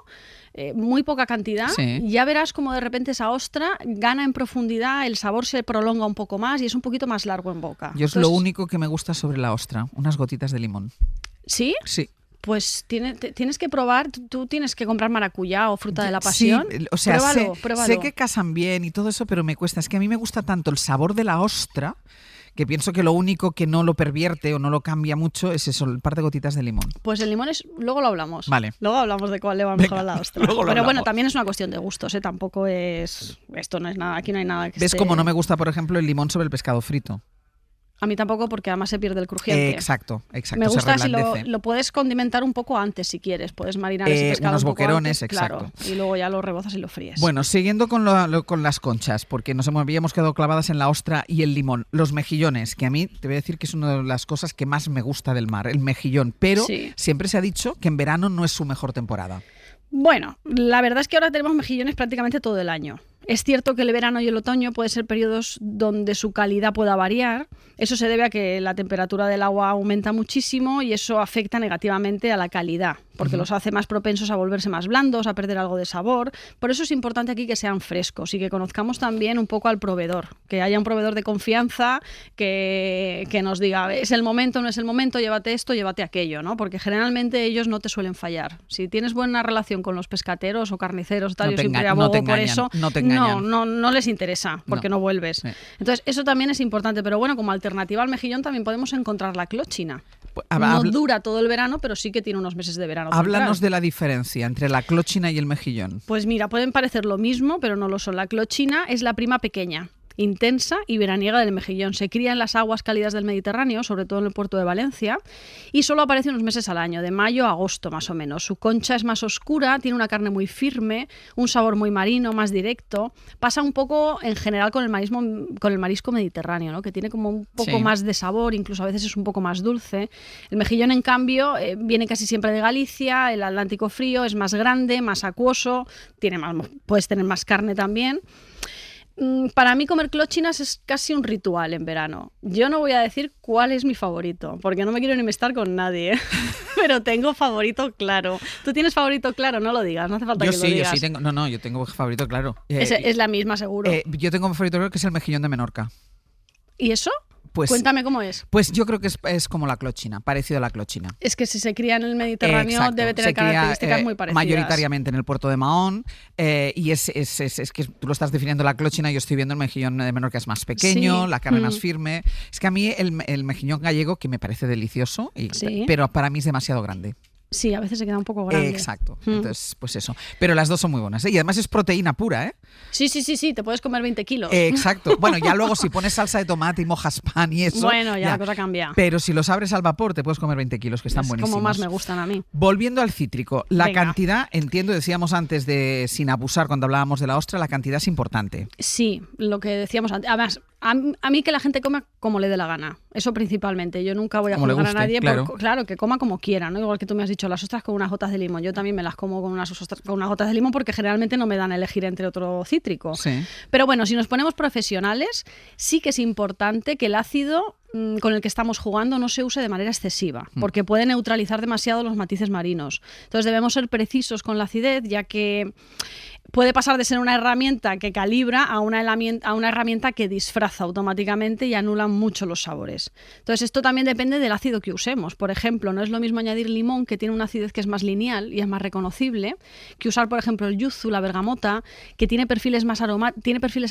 muy poca cantidad, ya verás como de repente esa ostra gana en profundidad, el sabor se prolonga un poco más y es un poquito más largo en boca. Yo es lo único que me gusta sobre la ostra, unas gotitas de limón. ¿Sí? Sí. Pues tienes que probar, tú tienes que comprar maracuyá o fruta de la pasión. Sí, o sea, pruébalo. Sé que casan bien y todo eso, pero me cuesta. Es que a mí me gusta tanto el sabor de la ostra que pienso que lo único que no lo pervierte o no lo cambia mucho es eso, un par de gotitas de limón. Pues el limón luego lo hablamos. Vale. Luego hablamos de cuál le va mejor a la ostra. Pero bueno, también es una cuestión de gustos, ¿eh? Tampoco es... Esto no es nada, aquí no hay nada que ¿Ves cómo no me gusta, por ejemplo, el limón sobre el pescado frito? A mí tampoco, porque además se pierde el crujiente. Exacto. Me gusta si lo puedes condimentar un poco antes si quieres. Puedes marinar ese pescado unos un poco boquerones, antes, exacto. Claro, y luego ya lo rebozas y lo fríes. Bueno, siguiendo con las conchas, porque nos habíamos quedado clavadas en la ostra y el limón. Los mejillones, que a mí te voy a decir que es una de las cosas que más me gusta del mar, el mejillón. Pero siempre se ha dicho que en verano no es su mejor temporada. Bueno, la verdad es que ahora tenemos mejillones prácticamente todo el año. Es cierto que el verano y el otoño pueden ser periodos donde su calidad pueda variar. Eso se debe a que la temperatura del agua aumenta muchísimo y eso afecta negativamente a la calidad, porque los hace más propensos a volverse más blandos, a perder algo de sabor. Por eso es importante aquí que sean frescos y que conozcamos también un poco al proveedor, que haya un proveedor de confianza que nos diga, es el momento, no es el momento, llévate esto, llévate aquello, ¿no? Porque generalmente ellos no te suelen fallar. Si tienes buena relación con los pescateros o carniceros, tal, yo siempre abogo por eso. No les interesa, porque no vuelves. Sí. Entonces, eso también es importante. Pero bueno, como alternativa al mejillón también podemos encontrar la clochina. No dura todo el verano, pero sí que tiene unos meses de verano. Háblanos de la diferencia entre la clochina y el mejillón. Pues mira, pueden parecer lo mismo, pero no lo son. La clochina es la prima pequeña, intensa y veraniega del mejillón. Se cría en las aguas cálidas del Mediterráneo, sobre todo en el puerto de Valencia, y solo aparece unos meses al año, de mayo a agosto más o menos. Su concha es más oscura, tiene una carne muy firme, un sabor muy marino, más directo. Pasa un poco en general con el marisco mediterráneo, ¿no? Que tiene como un poco más de sabor, incluso a veces es un poco más dulce. El mejillón, en cambio, viene casi siempre de Galicia, el Atlántico frío, es más grande, más acuoso, puedes tener más carne también. Para mí comer clochinas es casi un ritual en verano. Yo no voy a decir cuál es mi favorito, porque no me quiero enemistar con nadie, ¿eh? Pero tengo favorito claro. ¿Tú tienes favorito claro? No lo digas, no hace falta que lo digas. Yo sí tengo. No, yo tengo favorito claro. Es la misma, seguro. Yo tengo un favorito claro que es el mejillón de Menorca. ¿Y eso? Pues, cuéntame cómo es. Pues yo creo que es como la clochina, parecido a la clochina. Es que si se cría en el Mediterráneo debe tener características muy parecidas. Mayoritariamente en el puerto de Mahón, y es que tú lo estás definiendo la clochina, yo estoy viendo el mejillón de Menorca es más pequeño, la carne más firme. Es que a mí el mejillón gallego, que me parece delicioso, pero para mí es demasiado grande. Sí, a veces se queda un poco grande. Exacto. Entonces, pues eso. Pero las dos son muy buenas, ¿eh? Y además es proteína pura, ¿eh? Sí, te puedes comer 20 kilos. Exacto. Bueno, ya luego si pones salsa de tomate y mojas pan y eso... Bueno, ya la cosa cambia. Pero si los abres al vapor te puedes comer 20 kilos, que están buenísimos. Como más me gustan a mí. Volviendo al cítrico, la cantidad, entiendo, decíamos antes de sin abusar cuando hablábamos de la ostra, la cantidad es importante. Sí, lo que decíamos antes. Además, a mí que la gente coma como le dé la gana. Eso principalmente. Yo nunca voy a juzgar a nadie. Claro, que coma como quiera, ¿no? Igual que tú me has dicho, las ostras con unas gotas de limón. Yo también me las como con unas gotas de limón porque generalmente no me dan a elegir entre otro cítrico. Sí. Pero bueno, si nos ponemos profesionales, sí que es importante que el ácido con el que estamos jugando no se use de manera excesiva, porque puede neutralizar demasiado los matices marinos. Entonces debemos ser precisos con la acidez, ya que puede pasar de ser una herramienta que calibra a una herramienta que disfraza automáticamente y anula mucho los sabores. Entonces esto también depende del ácido que usemos. Por ejemplo, no es lo mismo añadir limón, que tiene una acidez que es más lineal y es más reconocible, que usar, por ejemplo, el yuzu, la bergamota, que tiene perfiles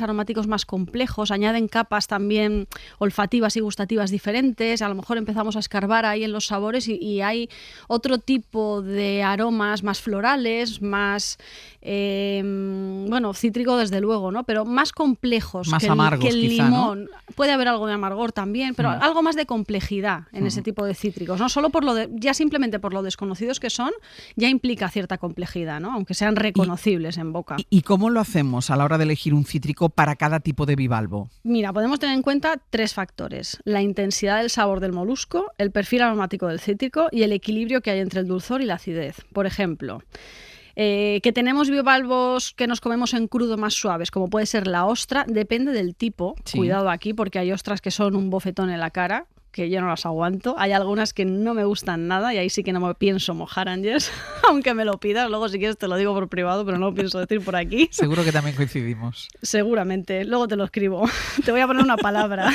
aromáticos más complejos, añaden capas también olfativas y gustativas diferentes. A lo mejor empezamos a escarbar ahí en los sabores y hay otro tipo de aromas más florales, más... cítrico desde luego, ¿no? Pero más complejos más amargos, que el quizá, limón. ¿no? Puede haber algo de amargor también, pero algo más de complejidad en ese tipo de cítricos, ¿no? Solo ya simplemente por lo desconocidos que son, ya implica cierta complejidad, ¿no? Aunque sean reconocibles en boca. ¿Y cómo lo hacemos a la hora de elegir un cítrico para cada tipo de bivalvo? Mira, podemos tener en cuenta 3 factores: la intensidad del sabor del molusco, el perfil aromático del cítrico y el equilibrio que hay entre el dulzor y la acidez. Por ejemplo, que tenemos bivalvos que nos comemos en crudo más suaves, como puede ser la ostra, depende del tipo. Sí. Cuidado aquí, porque hay ostras que son un bofetón en la cara, que yo no las aguanto. Hay algunas que no me gustan nada y ahí sí que no me pienso mojar, Ángeles, aunque me lo pidas. Luego, si quieres, te lo digo por privado, pero no lo pienso decir por aquí. Seguro que también coincidimos. Seguramente. Luego te lo escribo. Te voy a poner una palabra.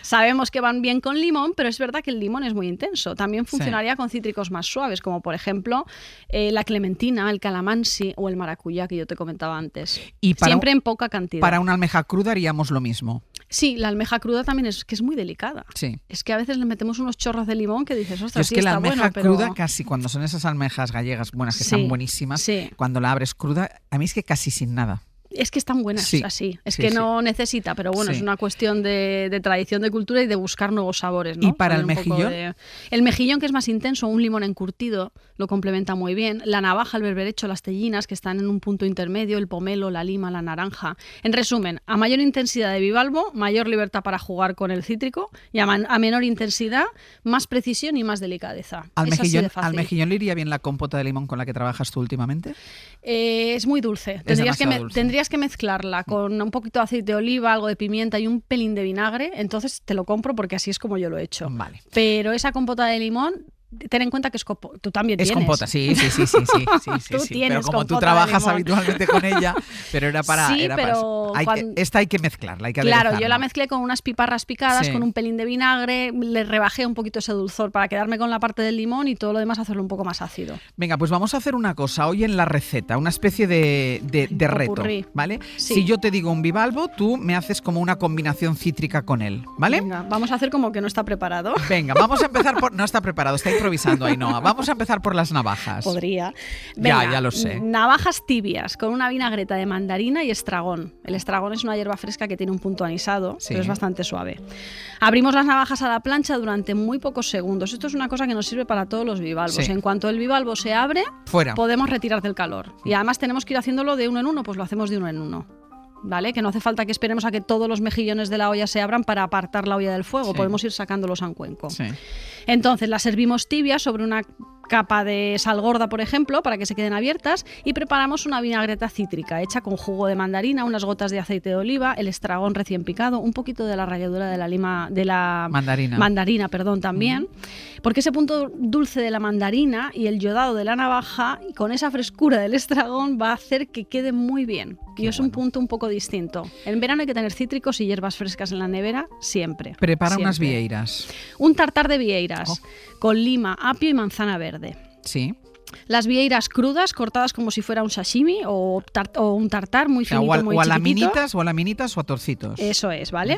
Sabemos que van bien con limón, pero es verdad que el limón es muy intenso. También funcionaría con cítricos más suaves, como por ejemplo la clementina, el calamansi o el maracuyá, que yo te comentaba antes. Y siempre en poca cantidad. Para una almeja cruda haríamos lo mismo. Sí, la almeja cruda también es muy delicada. Sí. Es que a veces le metemos unos chorros de limón que dices, ostras, es que la almeja cruda, casi cuando son esas almejas gallegas buenas que están buenísimas, cuando la abres cruda, a mí es que casi sin nada. Es que están buenas así, que no necesita, pero bueno, es una cuestión de tradición, de cultura y de buscar nuevos sabores, ¿no? ¿Y para el mejillón? El mejillón, que es más intenso, un limón encurtido, lo complementa muy bien. La navaja, el berberecho, las tellinas, que están en un punto intermedio, el pomelo, la lima, la naranja. En resumen, a mayor intensidad de bivalvo, mayor libertad para jugar con el cítrico, y a menor intensidad, más precisión y más delicadeza. ¿Al mejillón le iría bien la compota de limón con la que trabajas tú últimamente? Es muy dulce. Tendrías que mezclarla con un poquito de aceite de oliva, algo de pimienta y un pelín de vinagre. Entonces te lo compro porque así es como yo lo he hecho. Vale. Pero esa compota de limón, ten en cuenta que es compota. Tú también tienes. Es compota, sí. Tú tienes, pero como tú trabajas habitualmente con ella, pero era para... Sí, esta hay que mezclarla, hay que Claro, aderezarla. yo la mezclé con unas piparras picadas, con un pelín de vinagre, le rebajé un poquito ese dulzor para quedarme con la parte del limón y todo lo demás hacerlo un poco más ácido. Venga, pues vamos a hacer una cosa hoy en la receta, una especie de reto, ¿vale? Sí. Si yo te digo un bivalvo, tú me haces como una combinación cítrica con él, ¿vale? Venga, vamos a hacer como que no está preparado. Venga, vamos a empezar por... No está preparado, está improvisando Ainhoa. Vamos a empezar por las navajas. Podría. Venga, ya lo sé. Navajas tibias con una vinagreta de mandarina y estragón. El estragón es una hierba fresca que tiene un punto anisado, pero es bastante suave. Abrimos las navajas a la plancha durante muy pocos segundos. Esto es una cosa que nos sirve para todos los bivalvos. En cuanto el bivalvo se abre, podemos retirar del calor. Y además tenemos que ir haciéndolo de uno en uno, pues lo hacemos de uno en uno. ¿Vale? Que no hace falta que esperemos a que todos los mejillones de la olla se abran para apartar la olla del fuego. Podemos ir sacándolos a cuenco. Entonces las servimos tibias sobre una capa de sal gorda, por ejemplo, para que se queden abiertas, y preparamos una vinagreta cítrica hecha con jugo de mandarina, unas gotas de aceite de oliva, el estragón recién picado, un poquito de la ralladura de la lima, de la mandarina, también, porque ese punto dulce de la mandarina y el yodado de la navaja, y con esa frescura del estragón, va a hacer que quede muy bien. y es un punto un poco distinto. En verano hay que tener cítricos y hierbas frescas en la nevera siempre. Prepara siempre. unas vieiras. Un tartar de vieiras con lima, apio y manzana verde. Sí. Las vieiras crudas, cortadas como si fuera un sashimi o un tartar muy finito, muy o a chiquitito. laminitas o a torcitos. Eso es, ¿vale?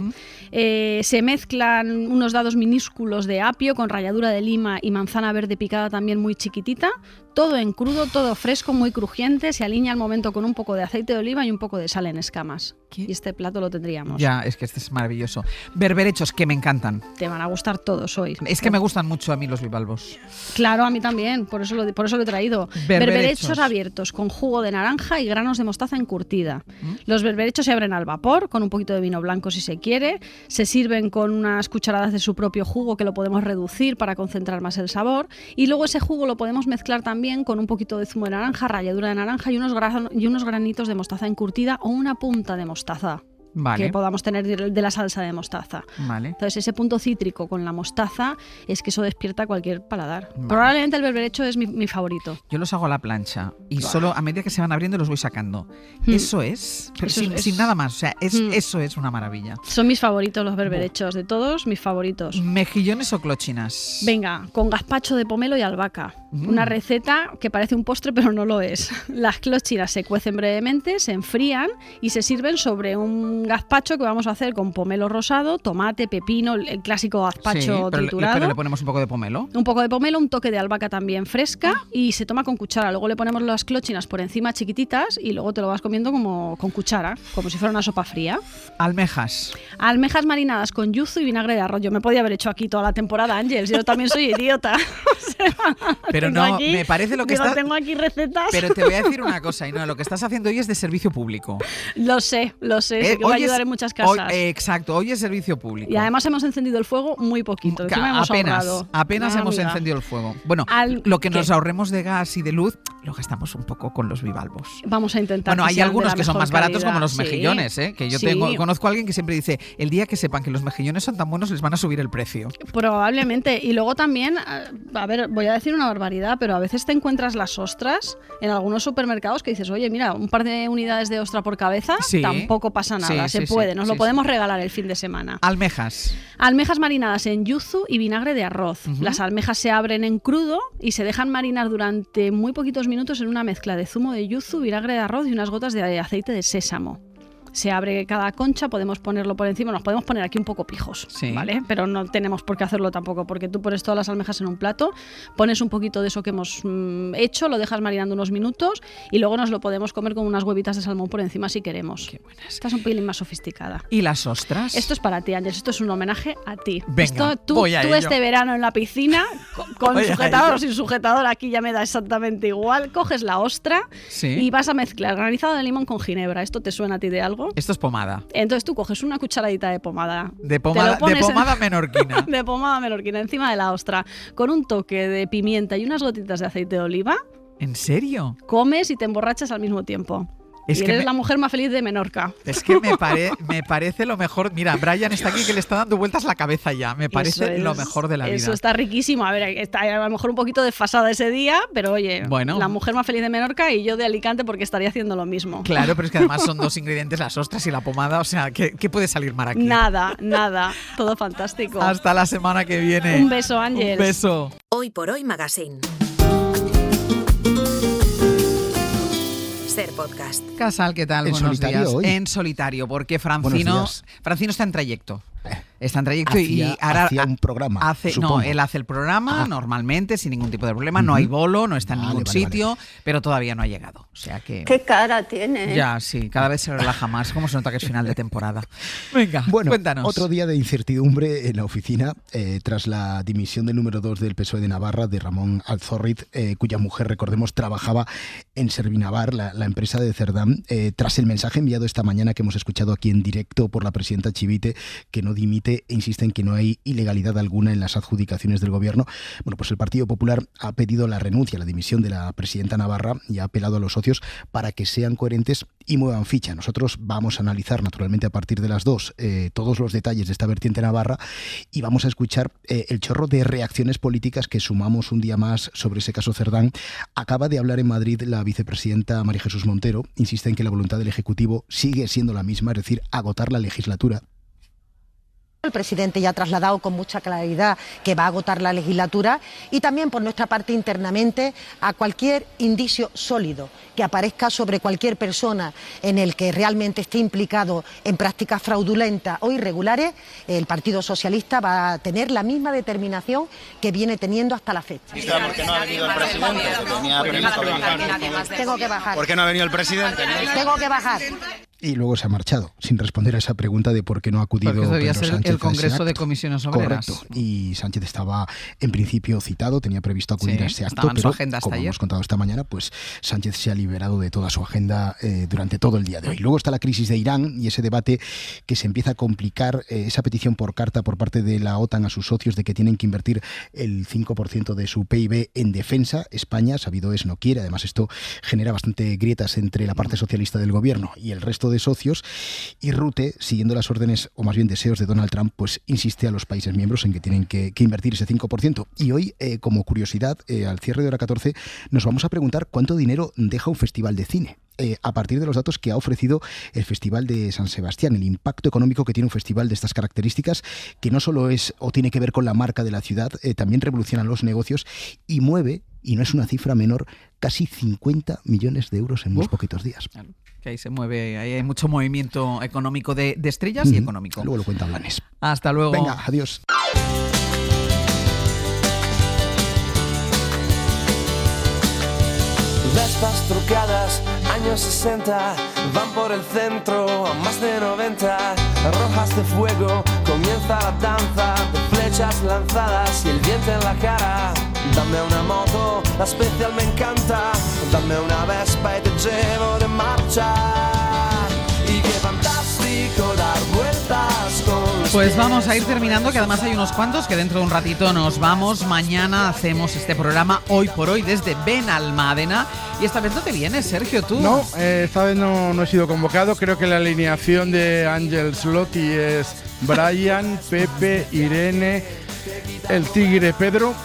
Se mezclan unos dados minúsculos de apio con ralladura de lima y manzana verde picada también muy chiquitita. Todo en crudo, todo fresco, muy crujiente. Se alinea al momento con un poco de aceite de oliva y un poco de sal en escamas. Y este plato lo tendríamos. Ya, es que este es maravilloso. Berberechos, que me encantan. Te van a gustar todos hoy. Es que me gustan mucho a mí los bivalvos. Claro, a mí también, por eso lo he traído. Berberechos abiertos con jugo de naranja y granos de mostaza encurtida. Los berberechos se abren al vapor con un poquito de vino blanco si se quiere. Se sirven con unas cucharadas de su propio jugo que lo podemos reducir para concentrar más el sabor. Y luego ese jugo lo podemos mezclar también con un poquito de zumo de naranja, ralladura de naranja y unos granitos de mostaza encurtida o una punta de mostaza. Vale. Que podamos tener de la salsa de mostaza. Vale. Entonces ese punto cítrico con la mostaza es que eso despierta cualquier paladar. Probablemente el berberecho es mi favorito. Yo los hago a la plancha y solo a medida que se van abriendo los voy sacando. Eso es, pero sin nada más. O sea, eso es una maravilla. Son mis favoritos los berberechos, de todos mis favoritos. ¿Mejillones o clochinas? Venga, con gazpacho de pomelo y albahaca. Una receta que parece un postre pero no lo es. Las clochinas se cuecen brevemente, se enfrían y se sirven sobre un gazpacho que vamos a hacer con pomelo rosado, tomate, pepino, el clásico gazpacho triturado. Pero le ponemos un poco de pomelo. Un poco de pomelo, un toque de albahaca también fresca y se toma con cuchara. Luego le ponemos las clochinas por encima chiquititas y luego te lo vas comiendo como con cuchara, como si fuera una sopa fría. Almejas. Almejas marinadas con yuzu y vinagre de arroz. Yo me podía haber hecho aquí toda la temporada, Ángeles. Yo también soy idiota. Pero no, aquí, me parece lo que estás... Tengo aquí recetas. Pero te voy a decir una cosa, y no, lo que estás haciendo hoy es de servicio público. Lo sé. Sé que va a ayudar en muchas casas. Exacto, hoy es servicio público. Y además hemos encendido el fuego muy poquito. Apenas hemos encendido el fuego. Bueno, lo que nos ahorremos de gas y de luz, lo gastamos un poco con los bivalvos. Vamos a intentar. Bueno, hay algunos que son más baratos, como los sí. mejillones, que yo conozco a alguien que siempre dice, el día que sepan que los mejillones son tan buenos, les van a subir el precio. Probablemente. Y luego también, a ver, voy a decir una barbaridad, pero a veces te encuentras las ostras en algunos supermercados que dices, oye, mira, un par de unidades de ostra por cabeza, tampoco pasa nada, se puede, nos lo podemos regalar el fin de semana. Almejas. Almejas marinadas en yuzu y vinagre de arroz. Las almejas se abren en crudo y se dejan marinar durante muy poquitos minutos en una mezcla de zumo de yuzu, vinagre de arroz y unas gotas de aceite de sésamo. Se abre cada concha, podemos ponerlo por encima, nos podemos poner aquí un poco pijos, ¿vale? Pero no tenemos por qué hacerlo tampoco, porque tú pones todas las almejas en un plato, pones un poquito de eso que hemos hecho, lo dejas marinando unos minutos y luego nos lo podemos comer con unas huevitas de salmón por encima si queremos. Qué buenas. Esta es un pelín más sofisticada. ¿Y las ostras? Esto es para ti, Ángeles, esto es un homenaje a ti. Venga, tú este verano en la piscina, con sujetador o sin sujetador, aquí ya me da exactamente igual, coges la ostra y vas a mezclar granizado de limón con ginebra. ¿Esto te suena a ti de algo? Esto es pomada. Entonces tú coges una cucharadita de pomada. De pomada menorquina. De pomada menorquina encima de la ostra, con un toque de pimienta y unas gotitas de aceite de oliva. ¿En serio? Comes y te emborrachas al mismo tiempo. Y eres la mujer más feliz de Menorca. Es que me parece lo mejor. Mira, Brian está aquí que le está dando vueltas la cabeza ya. Me parece lo mejor de la vida. Eso está riquísimo. A ver, está a lo mejor un poquito desfasada ese día, pero oye, la mujer más feliz de Menorca y yo de Alicante porque estaría haciendo lo mismo. Claro, pero es que además son dos ingredientes, las ostras y la pomada. O sea, ¿qué puede salir mal aquí? Nada. Todo fantástico. Hasta la semana que viene. Un beso, Ángel. Un beso. Hoy por Hoy Magazine. Ser podcast. Casal, ¿qué tal? Buenos días. Hoy. En solitario, porque Francino está en trayecto. Está en trayecto y ahora hacía un programa. Él hace el programa normalmente, sin ningún tipo de problema. No hay bolo, no está en ningún sitio, pero todavía no ha llegado. O sea que. ¿Qué cara tiene? Ya, sí, cada vez se relaja más. ¿Cómo se nota que es final de temporada? Venga, cuéntanos. Otro día de incertidumbre en la oficina, tras la dimisión del número 2 del PSOE de Navarra, de Ramón Alzorriz, cuya mujer, recordemos, trabajaba en Servinavar, la empresa de Cerdán, tras el mensaje enviado esta mañana que hemos escuchado aquí en directo por la presidenta Chivite, que no dimite debate e insiste en que no hay ilegalidad alguna en las adjudicaciones del gobierno. Bueno, pues el Partido Popular ha pedido la renuncia, la dimisión de la presidenta navarra y ha apelado a los socios para que sean coherentes y muevan ficha. Nosotros vamos a analizar naturalmente a partir de las 2 todos los detalles de esta vertiente navarra y vamos a escuchar el chorro de reacciones políticas que sumamos un día más sobre ese caso Cerdán. Acaba de hablar en Madrid la vicepresidenta María Jesús Montero. Insiste en que la voluntad del Ejecutivo sigue siendo la misma, es decir, agotar la legislatura. El presidente ya ha trasladado con mucha claridad que va a agotar la legislatura y también por nuestra parte internamente a cualquier indicio sólido que aparezca sobre cualquier persona en el que realmente esté implicado en prácticas fraudulentas o irregulares, el Partido Socialista va a tener la misma determinación que viene teniendo hasta la fecha. ¿Por qué no ha venido el presidente? Tengo que bajar. ¿Por qué no ha venido el presidente? Tengo que bajar. Y luego se ha marchado, sin responder a esa pregunta de por qué no ha acudido Porque debía Pedro ser Sánchez el Congreso a ese de acto. Comisiones Obreras. Correcto. Y Sánchez estaba en principio citado, tenía previsto acudir a ese acto, estaba en su pero agenda hasta como ayer. hemos contado esta mañana, pues Sánchez se ha liberado de toda su agenda durante todo el día de hoy. Luego está la crisis de Irán y ese debate que se empieza a complicar, esa petición por carta por parte de la OTAN a sus socios de que tienen que invertir el 5% de su PIB en defensa. España, sabido es, no quiere. Además, esto genera bastante grietas entre la parte socialista del gobierno y el resto de socios. Y Rutte, siguiendo las órdenes, o más bien deseos de Donald Trump, pues insiste a los países miembros en que tienen que invertir ese 5%. Y hoy, como curiosidad, al cierre de hora 14, nos vamos a preguntar cuánto dinero deja un festival de cine. A partir de los datos que ha ofrecido el Festival de San Sebastián, el impacto económico que tiene un festival de estas características, que no solo es o tiene que ver con la marca de la ciudad, también revoluciona los negocios y mueve, y no es una cifra menor, casi 50 millones de euros en unos poquitos días. Claro, que ahí se mueve, ahí hay mucho movimiento económico de estrellas y económico. Luego lo cuenta Blanes. Hasta luego. Venga, adiós. Vespas trucadas, años 60, van por el centro a más de 90. Rojas de fuego, comienza la danza de flechas lanzadas y el viento en la cara. Dame una moto, la especial me encanta. Dame una Vespa y te llevo de marcha. Y qué fantástico dar vueltas con los Pues vamos a ir terminando, que además hay unos cuantos que dentro de un ratito nos vamos. Mañana hacemos este programa Hoy por Hoy desde Benalmádena. Y esta vez no te vienes, Sergio, tú. No, esta vez no he sido convocado. Creo que la alineación de Ángel Slotti es Brian, Pepe, Irene, el tigre Pedro.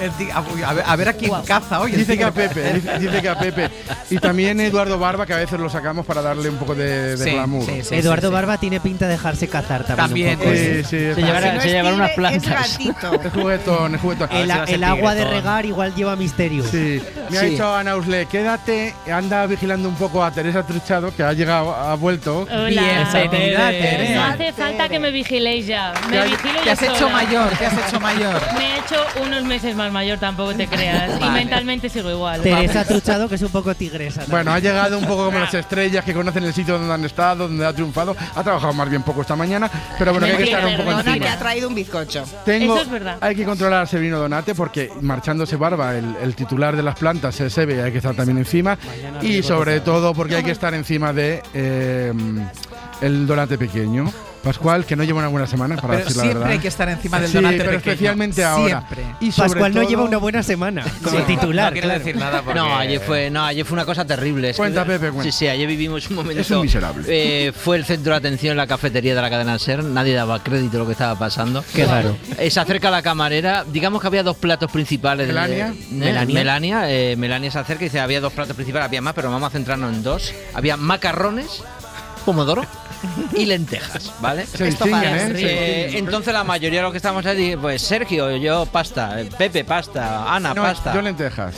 A ver a quién caza hoy. Dice que a Pepe, dice que a Pepe. Y también Eduardo Barba, que a veces lo sacamos para darle un poco de glamour. Eduardo Barba tiene pinta de dejarse cazar también. Se llevará unas plantas. Es juguetón. El agua de regar igual lleva misterio. Sí. Me ha dicho Ana Usle, quédate, anda vigilando un poco a Teresa Truchado, que ha llegado, ha vuelto. Hola. Bienvenida, Teresa. No hace falta que me vigiléis ya. Me vigilo Te yo has hecho sola. mayor, te has hecho mayor. Me he hecho unos meses más mayor, tampoco te creas. Vale. Y mentalmente sigo igual. Teresa Truchado, que es un poco tigresa. Bueno, ha llegado un poco como las estrellas que conocen el sitio donde han estado, donde ha triunfado. Ha trabajado más bien poco esta mañana, pero bueno, que hay que estar un poco encima. Que ha traído un bizcocho. Eso es verdad. Hay que controlar a Severino Donate porque marchándose Barba, el titular de las plantas, se ve, hay que estar también encima. Y sobre todo porque hay que estar encima de el Donate pequeño. Pascual, que no lleva una buena semana, para Pero decir la siempre verdad. hay que estar encima del Sí, Donate pero pequeño. especialmente ahora. Siempre. Y sobre Pascual no todo- lleva una buena semana como titular. No quiero decir nada porque... No, ayer fue una cosa terrible. Cuenta, Pepe, cuenta. Sí, ayer vivimos un momento... Es un miserable. Fue el centro de atención en la cafetería de la cadena SER. Nadie daba crédito a lo que estaba pasando. Qué raro. Se acerca la camarera. Digamos que había dos platos principales. ¿Melania? Melania se acerca y dice, había dos platos principales, había más, pero vamos a centrarnos en dos. Había macarrones, pomodoro y lentejas, ¿vale? Se distinguen, entonces la mayoría de los que estábamos ahí, pues Sergio, yo pasta, Pepe pasta, Ana No, pasta. yo lentejas.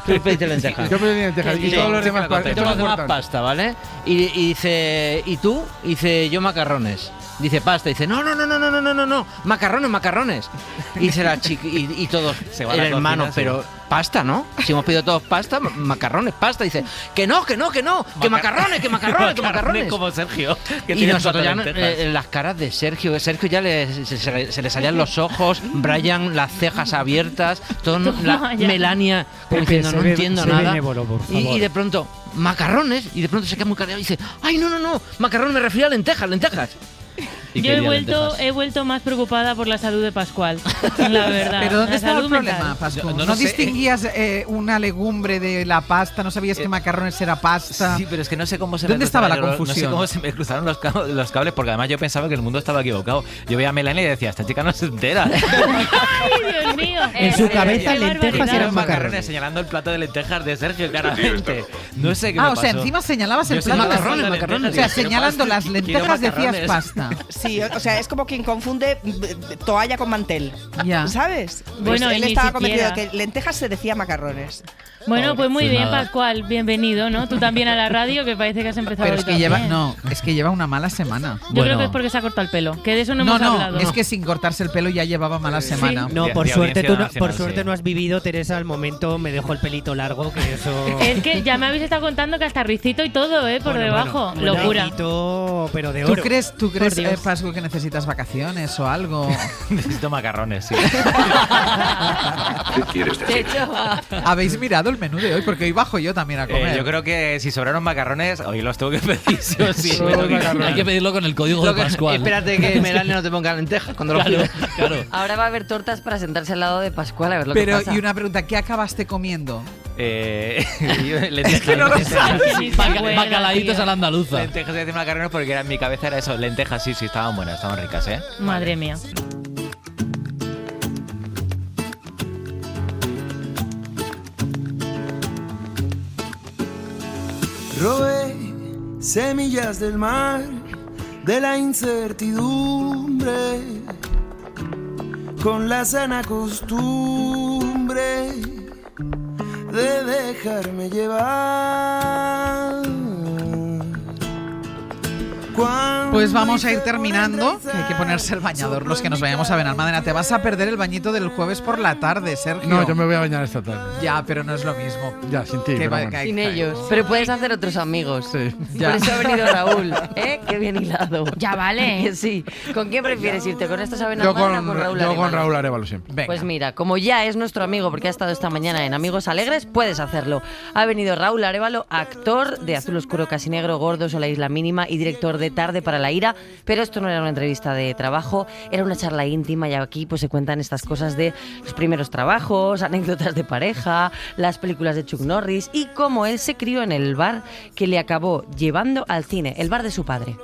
Tú pediste lentejas. Yo pedí lentejas. Y todos los demás Y todos los demás pasta, ¿vale? Y dice, ¿y tú? Y dice, yo macarrones. Dice pasta, y dice, no, macarrones. Y dice la chica, y todos, Se va a la el hermano, cocina, pero pasta, ¿no? Si hemos pedido todos pasta, macarrones, pasta. Dice, que no, que macarrones. Como Sergio. Que Y tiene nosotros ya lentejas. las caras de Sergio ya se le salían los ojos, Brian las cejas abiertas, todo Melania como diciendo, no entiendo nada. Y de pronto, macarrones, y de pronto se queda muy callado y dice, ay, no, macarrones, me refiero a lentejas. Yo he vuelto más preocupada por la salud de Pascual, la verdad. ¿Pero dónde estaba el problema, mental. Pascual? ¿No distinguías una legumbre de la pasta? ¿No sabías que macarrones era pasta? Sí, pero es que no sé cómo se ¿Dónde estaba la confusión? No sé cómo se me cruzaron los cables, porque además yo pensaba que el mundo estaba equivocado. Yo veía a Melania y decía, esta chica no se entera. ¡Ay, Dios mío! En su cabeza lentejas eran macarrones, señalando el plato de lentejas de Sergio, claramente. No sé qué me pasó. O sea, encima señalabas el plato. Macarrones. O sea, señalando las lentejas decías pasta. Sí, o sea, es como quien confunde toalla con mantel. Ya. ¿Sabes? Bueno, pues él ni estaba siquiera. convencido que lentejas se decía macarrones. Bueno, pues muy bien, nada. Pascual, bienvenido, ¿no? Tú también a la radio, que parece que has empezado Pero hoy es que también. es que lleva una mala semana. Yo creo que es porque se ha cortado el pelo, que de eso no hemos hablado. Es que sin cortarse el pelo ya llevaba mala semana. No, por suerte no has vivido, Teresa, al momento me dejó el pelito largo, que eso... Es que ya me habéis estado contando que hasta ricito y todo, por debajo. Locura. Ricito, pero de oro. ¿Tú crees Pascu, que necesitas vacaciones o algo? Necesito macarrones, sí. ¿Qué quieres decir? ¿Habéis mirado el menú de hoy? Porque hoy bajo yo también a comer. Yo creo que si sobraron macarrones, hoy los tengo que pedir sí o sí. Hay que pedirlo con el código de Pascual. Espérate que Melania no te ponga lentejas cuando lo pidas. Claro. Ahora va a haber tortas para sentarse al lado de Pascual a ver lo Pero, que pasa. y una pregunta, ¿qué acabaste comiendo? Lentejas. no lo sabes. Bacalaitos a la andaluza. Lentejas de macarrones porque en mi cabeza era eso. Lentejas, sí, estaban buenas, estaban ricas, ¿eh? Madre mía. Robé semillas del mar, de la incertidumbre, con la sana costumbre de dejarme llevar. Pues vamos a ir terminando, que hay que ponerse el bañador los que nos vayamos a Benalmádena. Te vas a perder el bañito del jueves por la tarde, Sergio. No, yo me voy a bañar esta tarde. Ya, pero no es lo mismo. Ya, sin ti. Pero bueno. Sin ellos. Pero puedes hacer otros amigos. Sí. Ya. Por eso ha venido Raúl. Qué bien hilado. Ya vale. Que sí. ¿Con quién prefieres irte? ¿Con estos a Benalmádena o con Raúl Arevalo? Yo con Raúl Arevalo siempre. Venga. Pues mira, como ya es nuestro amigo porque ha estado esta mañana en Amigos Alegres, puedes hacerlo. Ha venido Raúl Arevalo, actor de Azul Oscuro Casi Negro, Gordos o La Isla Mínima y director de Tarde para la Ira, pero esto no era una entrevista de trabajo, era una charla íntima y aquí pues se cuentan estas cosas de los primeros trabajos, anécdotas de pareja, las películas de Chuck Norris y cómo él se crió en el bar que le acabó llevando al cine, el bar de su padre.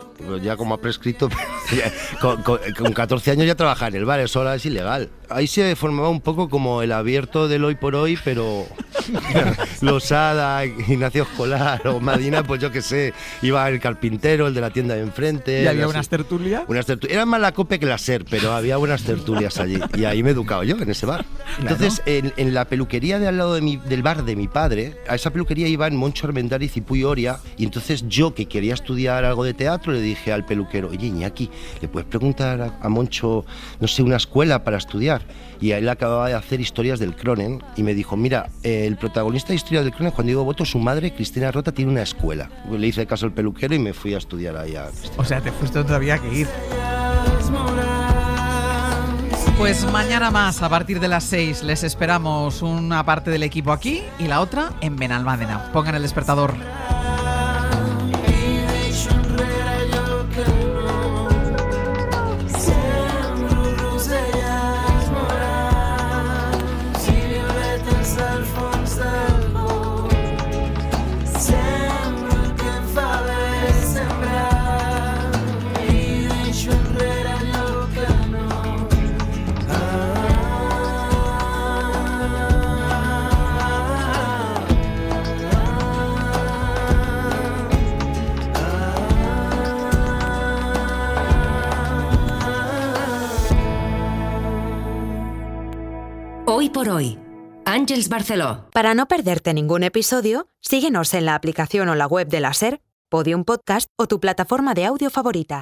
Ya como ha prescrito, con 14 años ya trabajaba en el bar, eso ahora es ilegal. Ahí se formaba un poco como el abierto del hoy por hoy, pero Losada, Ignacio Escolar o Madina, pues yo qué sé, iba el carpintero, el de la tienda de enfrente. ¿Y había unas tertulias? Era más la COPE que la SER, pero había unas tertulias allí. Y ahí me he educado yo, en ese bar. Entonces, en la peluquería de al lado del bar de mi padre, a esa peluquería iban Moncho Armendáriz y Puy Oria, y entonces yo, que quería estudiar algo de teatro, le dije al peluquero, oye, Iñaki, ¿le puedes preguntar a Moncho, no sé, una escuela para estudiar? Y él acababa de hacer Historias del Cronen y me dijo, mira, el protagonista de Historias del Cronen, Juan Diego Boto, su madre, Cristina Rota, tiene una escuela. Pues le hice caso al peluquero y me fui a estudiar ahí. O sea, te fuiste donde había que ir. Pues mañana más, a partir de las 6, les esperamos una parte del equipo aquí y la otra en Benalmádena. Pongan el despertador. Hoy por hoy, Àngels Barceló. Para no perderte ningún episodio, síguenos en la aplicación o la web de la SER, Podium Podcast o tu plataforma de audio favorita.